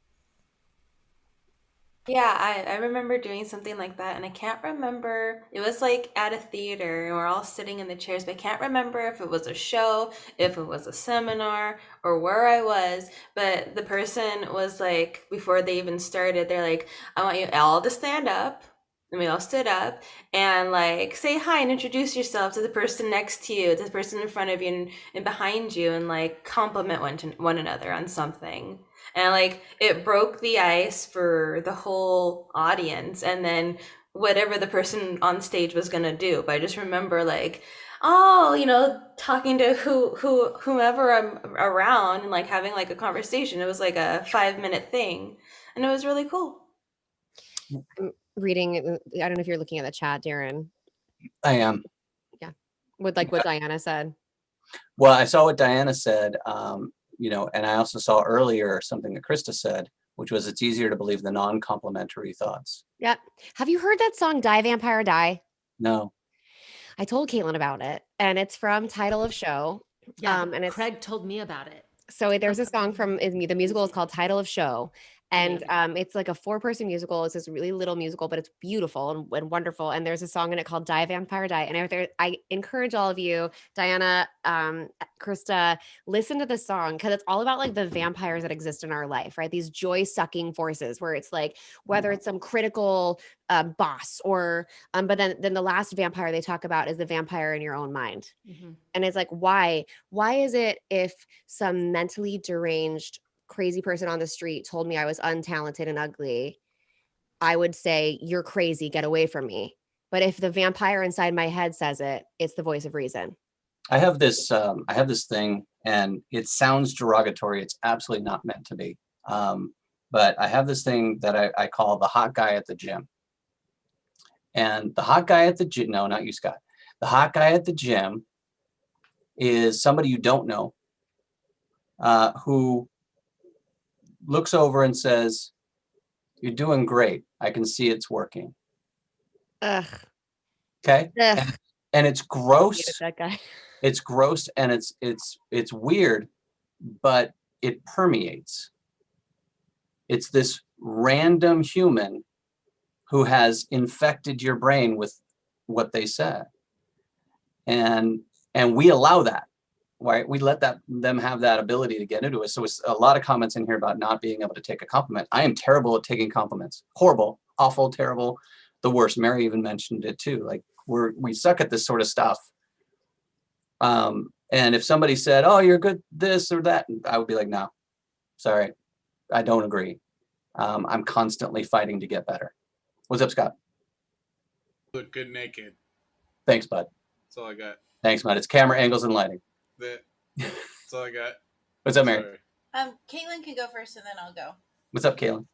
Yeah, I remember doing something like that, and I can't remember. It was like at a theater, and we're all sitting in the chairs, but I can't remember if it was a show, if it was a seminar, or where I was. But the person was like, before they even started, they're like, I want you all to stand up. And we all stood up and like say hi and introduce yourself to the person next to you, to the person in front of you and behind you, and like compliment one another on something. And like it broke the ice for the whole audience, and then whatever the person on stage was gonna do. But I just remember like, talking to whomever I'm around and like having like a conversation. It was like a 5-minute thing, and it was really cool. I'm reading. I don't know if you're looking at the chat, Darrin. I am. Yeah, with like what Diana said. Well, I saw what Diana said, and I also saw earlier something that Krista said, which was it's easier to believe the non-complimentary thoughts. Yep. Have you heard that song "Die Vampire Die"? No. I told Caitlin about it, and it's from Title of Show. Yeah, and Craig told me about it. So there's a song from the musical is called Title of Show. And it's like a 4-person musical. It's this really little musical, but it's beautiful and wonderful. And there's a song in it called Die Vampire Die. And I encourage all of you, Diana, Krista, listen to the song, because it's all about like the vampires that exist in our life, right? These joy-sucking forces where it's like, whether it's some critical boss or, but then the last vampire they talk about is the vampire in your own mind. Mm-hmm. And it's like, why is it if some mentally deranged crazy person on the street told me I was untalented and ugly, I would say, you're crazy, get away from me. But if the vampire inside my head says it, it's the voice of reason. I have this thing, and it sounds derogatory. It's absolutely not meant to be. But I have this thing that I call the hot guy at the gym. And the hot guy at the gym, no, not you, Scott. The hot guy at the gym is somebody you don't know, who looks over and says, "You're doing great. I can see it's working." Ugh. Okay. Ugh. And it's gross. That guy. It's gross, and it's weird, but it permeates. It's this random human who has infected your brain with what they said, and we allow that. Right? We let them have that ability to get into us. So it's a lot of comments in here about not being able to take a compliment. I am terrible at taking compliments. Horrible, awful, terrible, the worst. Mary even mentioned it too. Like we suck at this sort of stuff. And if somebody said, "Oh, you're good this or that," I would be like, "No, sorry, I don't agree." I'm constantly fighting to get better. What's up, Scott? Look good naked. Thanks, bud. That's all I got. Thanks, bud. It's camera angles and lighting. That's all I got. What's up, Mary? Sorry. Caitlin can go first, and then I'll go. What's up, Caitlin?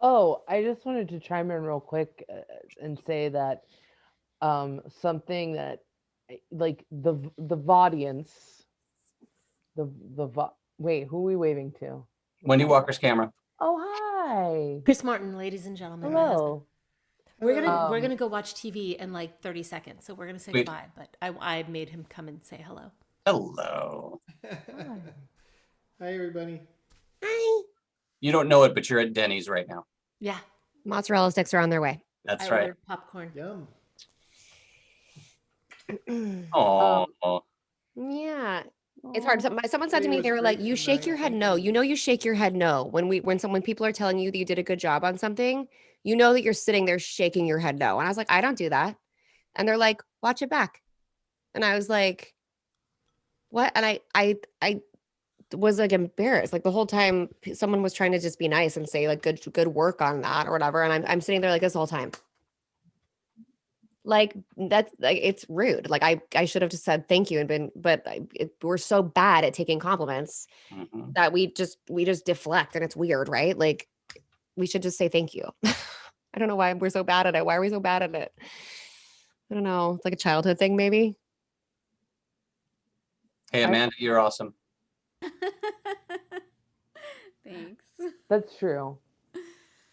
Oh, I just wanted to chime in real quick and say that something that like the audience, wait, who are we waving to? Wendy Walker's camera. Oh, hi. Chris Martin, ladies and gentlemen. Hello. We're gonna go watch TV in like 30 seconds, so we're gonna say goodbye. But I made him come and say hello. Hello. Hi, everybody. Hi. You don't know it, but you're at Denny's right now. Yeah. Mozzarella sticks are on their way. That's I right. ordered popcorn. Yum. Oh. Yeah. It's hard. Someone said to me, they were like, "You shake your head no." You know, you shake your head no when people are telling you that you did a good job on something. You know that you're sitting there shaking your head no. And I was like, I don't do that. And they're like, watch it back. And I was like, what? And I was like embarrassed. Like the whole time someone was trying to just be nice and say like good work on that or whatever. And I'm sitting there like this whole time. Like that's like, it's rude. Like I should have just said thank you but we're so bad at taking compliments that we just deflect, and it's weird, right? Like we should just say thank you. I don't know why we're so bad at it. Why are we so bad at it? I don't know. It's like a childhood thing, maybe. Hey, Amanda, you're awesome. Thanks. That's true.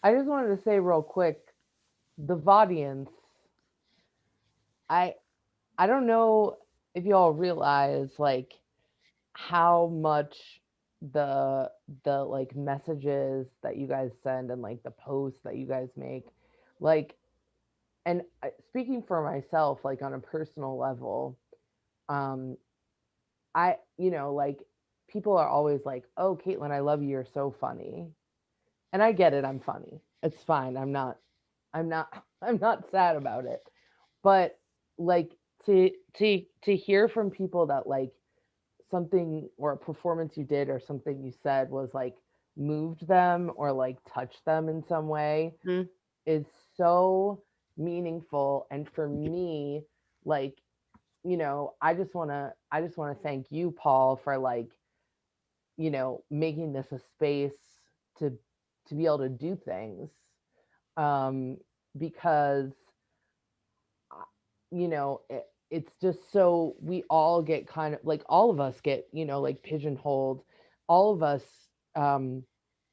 I just wanted to say real quick, the Vaudience, I don't know if you all realize like how much the like messages that you guys send and like the posts that you guys make, like, and speaking for myself, like on a personal level, um like people are always like, oh, Caitlin, I love you, you're so funny. And I get it, I'm funny. It's fine. I'm not I'm not sad about it. But like to hear from people that like something or a performance you did or something you said was like moved them or like touched them in some way is so meaningful. And for me, like, I just want to thank you, Paul, for like, making this a space to be able to do things, because it's just so we all get kind of like all of us get like pigeonholed, all of us.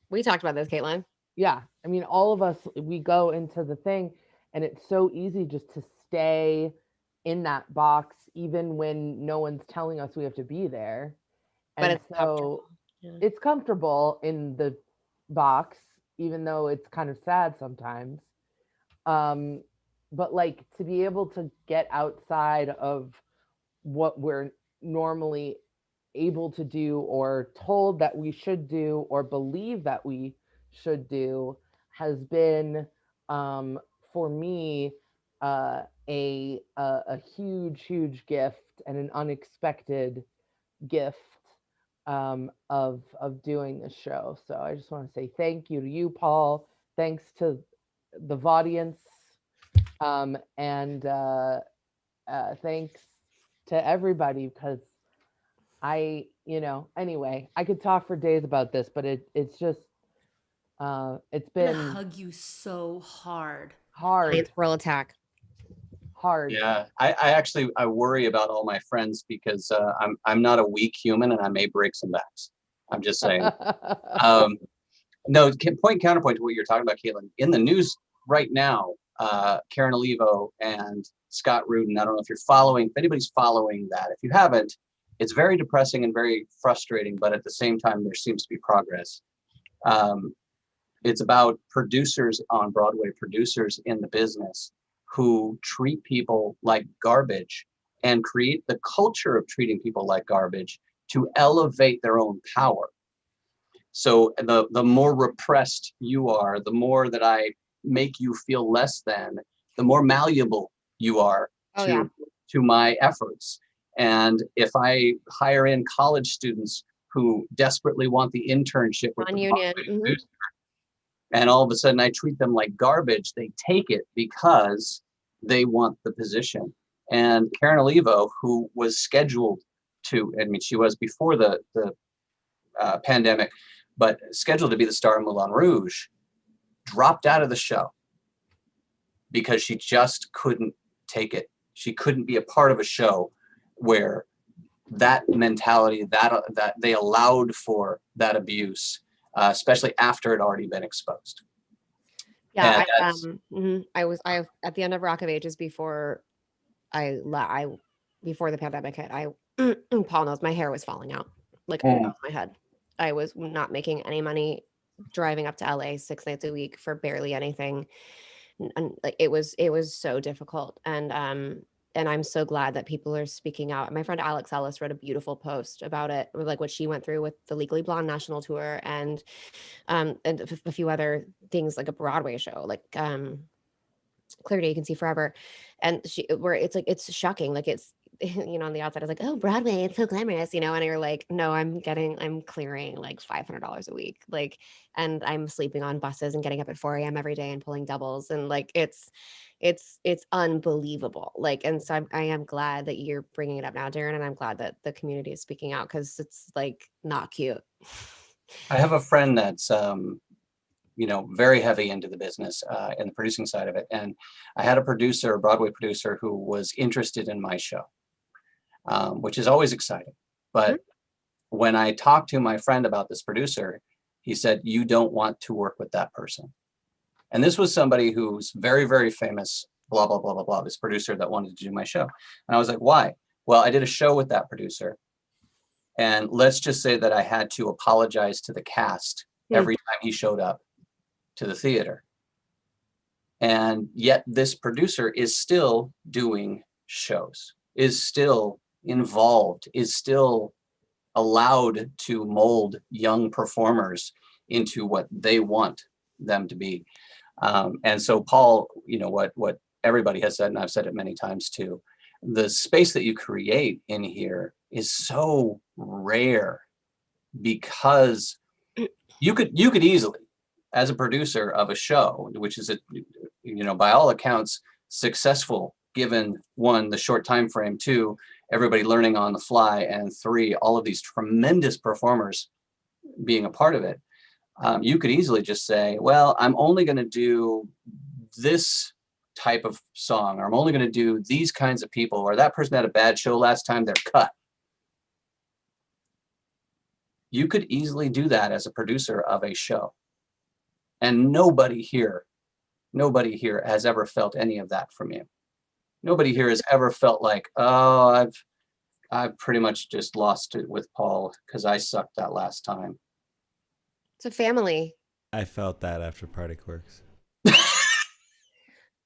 We talked about this, Caitlin. Yeah, I mean, all of us, we go into the thing, and it's so easy just to stay in that box, even when no one's telling us we have to be there. But And it's comfortable. it's comfortable in the box, even though it's kind of sad sometimes. But like to be able to get outside of what we're normally able to do or told that we should do or believe that we should do has been, for me, a huge gift and an unexpected gift, of doing this show. So I just want to say thank you to you, Paul. Thanks to the audience, and thanks to everybody, because anyway, I could talk for days about this, but it's just, it's I'm been gonna hug you so hard. hard. Roll attack. Hard. Yeah, I worry about all my friends because I'm not a weak human and I may break some backs. I'm just saying. No, counterpoint to what you're talking about, Caitlin. In the news right now, Karen Olivo and Scott Rudin. I don't know if anybody's following that. If you haven't, it's very depressing and very frustrating. But at the same time, there seems to be progress. It's about producers on Broadway, producers in the business who treat people like garbage and create the culture of treating people like garbage to elevate their own power. So the more repressed you are, the more that I make you feel less than, the more malleable you are to my efforts. And if I hire in college students who desperately want the internship with the union, producer, and all of a sudden I treat them like garbage, they take it because they want the position. And Karen Olivo, who was scheduled to, I mean, she was before the pandemic, but scheduled to be the star of Moulin Rouge, dropped out of the show because she just couldn't take it. She couldn't be a part of a show where that mentality, that they allowed for that abuse, especially after it had already been exposed. Yeah, I was at the end of Rock of Ages before before the pandemic hit. Paul knows my hair was falling out like across my head. I was not making any money, driving up to LA 6 nights a week for barely anything, and like it was so difficult. And I'm so glad that people are speaking out. My friend Alex Ellis wrote a beautiful post about it, like what she went through with the Legally Blonde national tour and a few other things, like a Broadway show, like Clear Day You Can See Forever. And it's shocking. Like it's, on the outside, I was like, oh, Broadway, it's so glamorous, and you're like, no, I'm clearing like $500 a week. Like, and I'm sleeping on buses and getting up at 4 a.m. every day and pulling doubles. And like, it's unbelievable. Like, and so I am glad that you're bringing it up now, Darrin, and I'm glad that the community is speaking out, because it's like not cute. I have a friend that's, very heavy into the business and the producing side of it. And I had a Broadway producer who was interested in my show, which is always exciting. But when I talked to my friend about this producer, he said, you don't want to work with that person. And this was somebody who's very, very famous, blah, blah, blah, blah, blah, this producer that wanted to do my show. And I was like, why? Well, I did a show with that producer. And let's just say that I had to apologize to the cast every time he showed up to the theater. And yet this producer is still doing shows, is still involved, is still allowed to mold young performers into what they want them to be. And so Paul, you know, what everybody has said, and I've said it many times too, the space that you create in here is so rare, because you could easily, as a producer of a show, which is, you know, by all accounts, successful, given one, the short time frame, two, everybody learning on the fly, and three, all of these tremendous performers being a part of it, you could easily just say, well, I'm only going to do this type of song, or I'm only going to do these kinds of people, or that person had a bad show last time, they're cut. You could easily do that as a producer of a show. And nobody here has ever felt any of that from you. Nobody here has ever felt like, oh, I've pretty much just lost it with Paul because I sucked that last time. It's a family. I felt that after Party Quirks.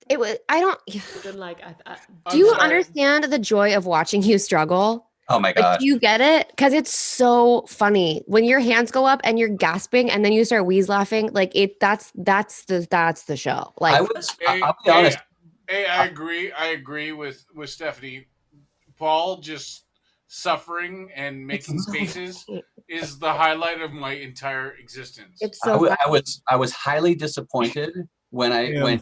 It was. I don't. Like, Do you understand the joy of watching you struggle? Oh my God. Do you get it? Because it's so funny when your hands go up and you're gasping and then you start wheeze laughing. Like that's the show. Like I'll be honest. Hey, I agree with Stephanie. Paul just suffering and making faces is the highlight of my entire existence. It's so I was highly disappointed when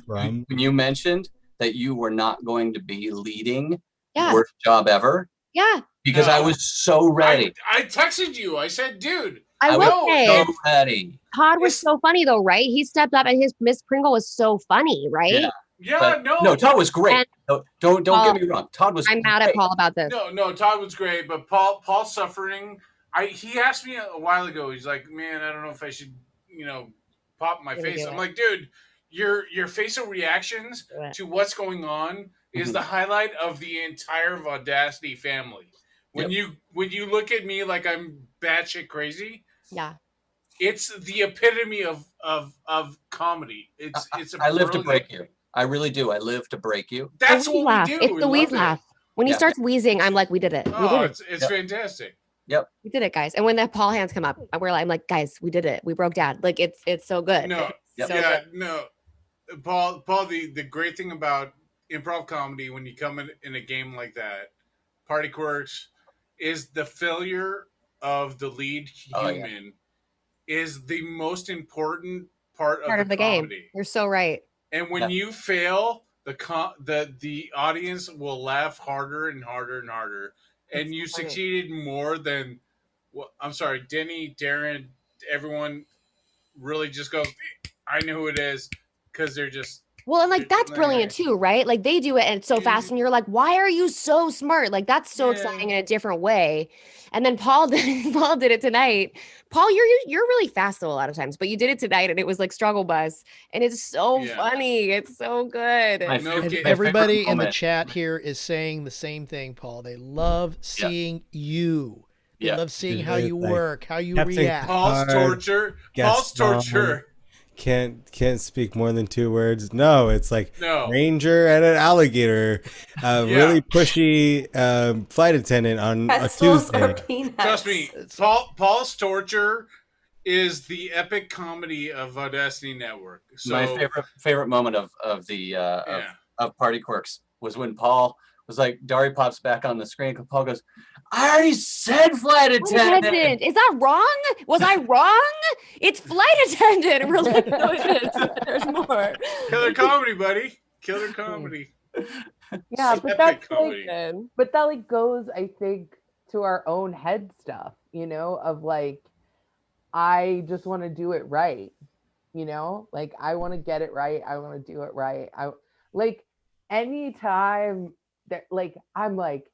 you mentioned that you were not going to be leading Worst Job Ever. Yeah. Because I was so ready. I texted you. I said, dude, I was say, so ready. Todd was so funny though, right? He stepped up and his Miss Pringle was so funny, right? Yeah, no, Todd was great. Don't get me wrong. Todd was. I'm mad at Paul about this. No, Todd was great, but Paul suffering. He asked me a while ago. He's like, man, I don't know if I should, pop my face. I'm like, dude, your facial reactions to what's going on is the highlight of the entire Audacity family. When you look at me like I'm batshit crazy, it's the epitome of comedy. I live to break you. I really do. I live to break you. That's what we do. It's the wheeze laugh. When he starts wheezing, I'm like, we did it. It's fantastic. Yep. We did it, guys. And when the Paul hands come up, I'm like, guys, we did it. We broke down. Like it's so good. No. So good. No. Paul, the great thing about improv comedy when you come in a game like that, Party Quirks, is the failure of the lead human is the most important part of the game. comedy. You're so right. And when you fail, the audience will laugh harder and harder and harder. And you succeeded more than, I'm sorry, Denny, Darrin, everyone really just goes, I know who it is, because they're just. Well, and like that's brilliant too, right? Like they do it and it's so fast, and you're like, why are you so smart? Like that's so exciting in a different way. And then Paul did it tonight. Paul, you're really fast though a lot of times, but you did it tonight and it was like struggle bus, and it's so funny. It's so good. Everybody in the chat here is saying the same thing, Paul. They love seeing you. They love seeing how you work, how you react. Paul's torture. Can't speak more than 2 words. No, it's like ranger and an alligator, really pushy flight attendant on a Tuesday. Trust me, Paul's torture is the epic comedy of Audacity Network. So, my favorite moment of Party Quirks was when Paul was like, Dari pops back on the screen, and Paul goes, I already said flight attendant. Is that wrong? Was I wrong? It's flight attendant. And we're like, no, it is. There's more. Killer comedy, buddy. Killer comedy. Yeah, but that's like, but that like goes, I think, to our own head stuff, of like, I just want to do it right. Like I want to get it right. I want to do it right. I like anytime that like I'm like,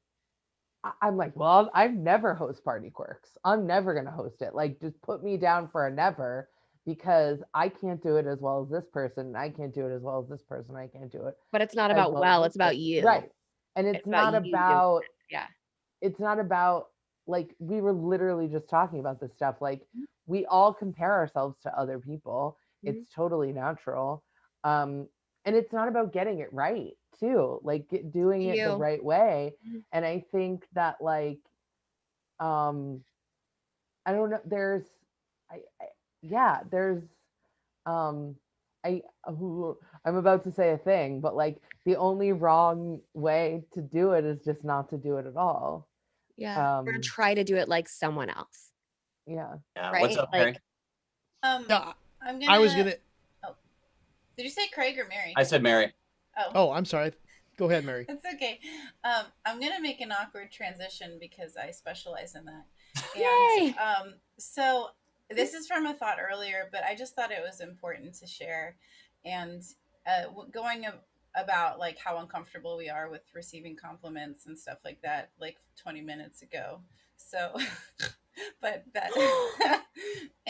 I'm like, well, I've never host Party Quirks. I'm never going to host it. Like, just put me down for a never, because I can't do it as well as this person. I can't do it as well as this person. I can't do it. But it's not about well, it's about you. Right. And it's not about, yeah. It's not about, like, we were literally just talking about this stuff. Like, we all compare ourselves to other people. It's totally natural. And it's not about getting it right too, like doing it the right way. And I think that, like, I don't know, there's I'm about to say a thing, but like the only wrong way to do it is just not to do it at all. Or to try to do it like someone else. Yeah. Yeah. Right? What's up, Mary? I'm gonna. I was gonna. Oh, did you say Craig or Mary? I said Mary. Oh, I'm sorry. Go ahead, Mary. It's okay. I'm gonna make an awkward transition because I specialize in that. Yay! And so this is from a thought earlier, but I just thought it was important to share. And going about like how uncomfortable we are with receiving compliments and stuff like that, like 20 minutes ago. So, but that.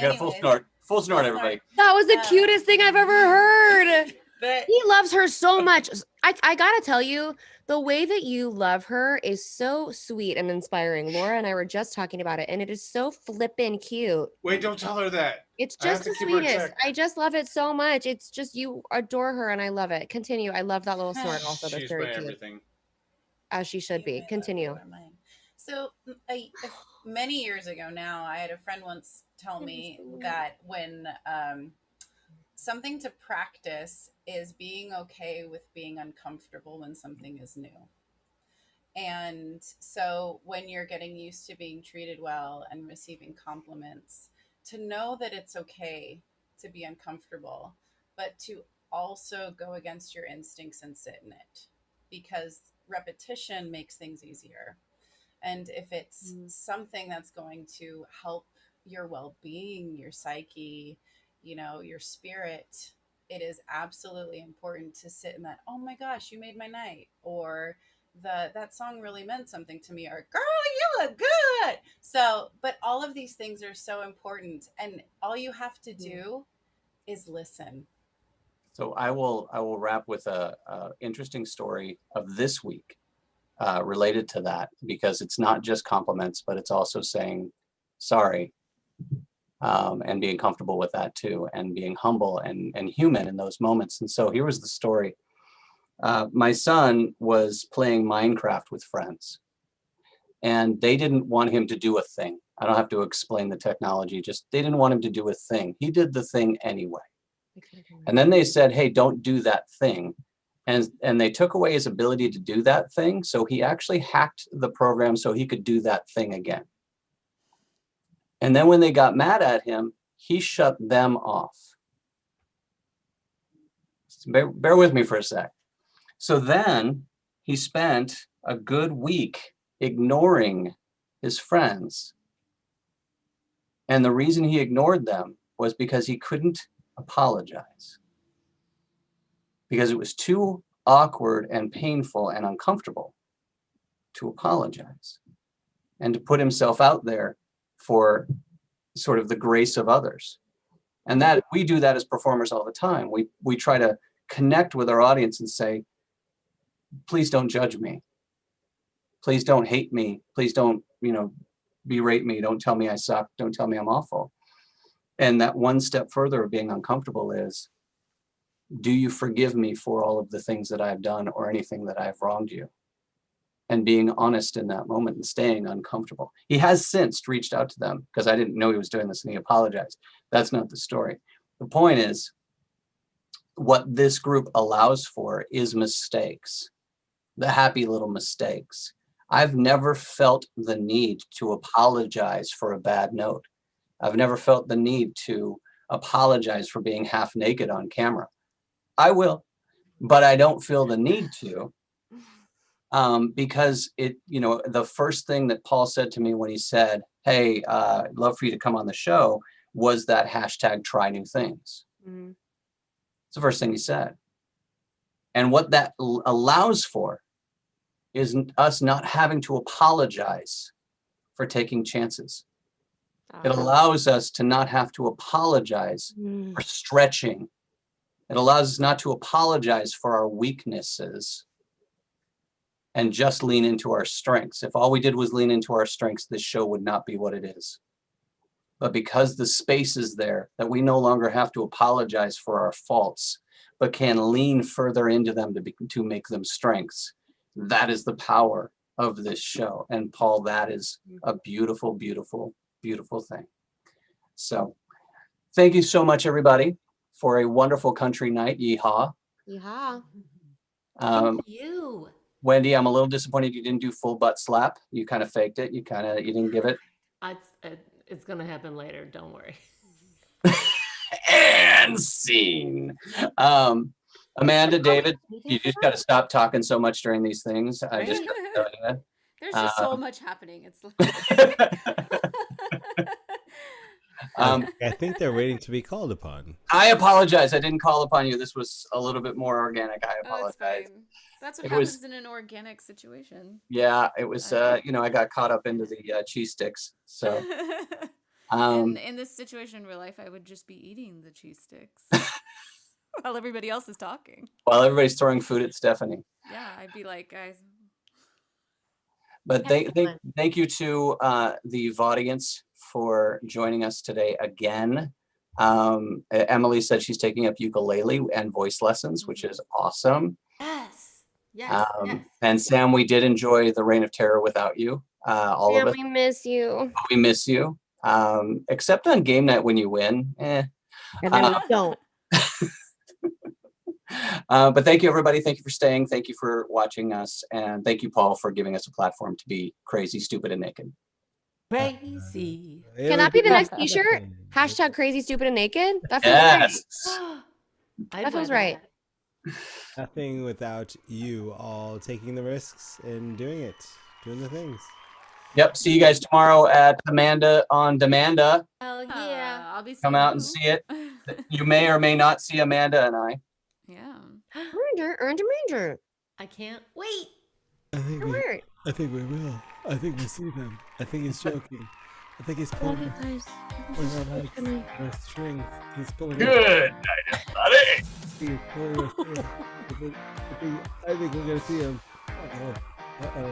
Got a full snort. Full snort, everybody. That was the cutest thing I've ever heard. But he loves her so much. I gotta tell you, the way that you love her is so sweet and inspiring. Laura and I were just talking about it, and it is so flippin' cute. Wait, don't tell her that. It's just the sweetest. I just love it so much. It's just, you adore her, and I love it. Continue. I love that little snort also. That's very cute. Everything. As she should be. Continue. So many years ago now, I had a friend once tell me that when something to practice is being okay with being uncomfortable when something is new. And so when you're getting used to being treated well and receiving compliments, to know that it's okay to be uncomfortable, but to also go against your instincts and sit in it, because repetition makes things easier. And if it's something that's going to help your well-being, your psyche, your spirit, it is absolutely important to sit in that, oh my gosh, you made my night, or that song really meant something to me, or girl, you look good. So, but all of these things are so important, and all you have to do is listen. So I will wrap with a interesting story of this week related to that, because it's not just compliments, but it's also saying sorry. And being comfortable with that too, and being humble and human in those moments. And so here was the story. My son was playing Minecraft with friends, and they didn't want him to do a thing. I don't have to explain the technology, just they didn't want him to do a thing. He did the thing anyway. And then they said, hey, don't do that thing. And they took away his ability to do that thing. So he actually hacked the program so he could do that thing again. And then when they got mad at him, he shut them off. Bear with me for a sec. So then he spent a good week ignoring his friends. And the reason he ignored them was because he couldn't apologize. Because it was too awkward and painful and uncomfortable to apologize and to put himself out there for sort of the grace of others. And that we do that as performers all the time. We try to connect with our audience and say, please don't judge me. Please don't hate me. Please don't, berate me. Don't tell me I suck. Don't tell me I'm awful. And that one step further of being uncomfortable is, do you forgive me for all of the things that I've done or anything that I've wronged you? And being honest in that moment and staying uncomfortable. He has since reached out to them, because I didn't know he was doing this, and he apologized. That's not the story. The point is, what this group allows for is mistakes, the happy little mistakes. I've never felt the need to apologize for a bad note. I've never felt the need to apologize for being half naked on camera. I will, but I don't feel the need to. Because the first thing that Paul said to me when he said, hey, I'd love for you to come on the show, was that hashtag try new things. Mm-hmm. It's the first thing he said. And what that allows for is us not having to apologize for taking chances. It allows us to not have to apologize for stretching. It allows us not to apologize for our weaknesses and just lean into our strengths. If all we did was lean into our strengths, this show would not be what it is. But because the space is there, that we no longer have to apologize for our faults, but can lean further into them to make them strengths. That is the power of this show. And Paul, that is a beautiful, beautiful, beautiful thing. So thank you so much, everybody, for a wonderful country night. Yeehaw. Yeehaw. Thank you. Wendy, I'm a little disappointed you didn't do full butt slap. You kind of faked it. You didn't give it. It's going to happen later. Don't worry. And scene. Amanda, David, you just got to stop talking so much during these things. I just got to tell you that. There's just so much happening. It's like... I think they're waiting to be called upon. I apologize. I didn't call upon you. This was a little bit more organic. I apologize. That's what happens in an organic situation. Yeah, it was, I got caught up into the cheese sticks. So, in this situation in real life, I would just be eating the cheese sticks while everybody else is talking. While everybody's throwing food at Stephanie. Yeah, I'd be like, guys. But thank you to the audience for joining us today again. Emily said she's taking up ukulele and voice lessons, which is awesome. Yes. Yes. And Sam, we did enjoy the Reign of Terror without you. All of us. We miss you. We miss you. Except on game night when you win. And then we don't. But thank you, everybody. Thank you for staying. Thank you for watching us. And thank you, Paul, for giving us a platform to be crazy, stupid, and naked. Crazy. Can that be the next t-shirt? Hashtag crazy, stupid, and naked? That feels right. That feels right. Nothing without you all taking the risks and doing the things. Yep. See you guys tomorrow at Amanda on Demanda. Hell yeah. I'll be Come out and see it. You may or may not see Amanda and I. Yeah. Ranger. I can't wait. I think we will. I think we'll see them. I think he's joking. I think he's pulling our strings. He's pulling. Good night, everybody. He's pulling our strings. I think we're gonna see him. Uh-oh.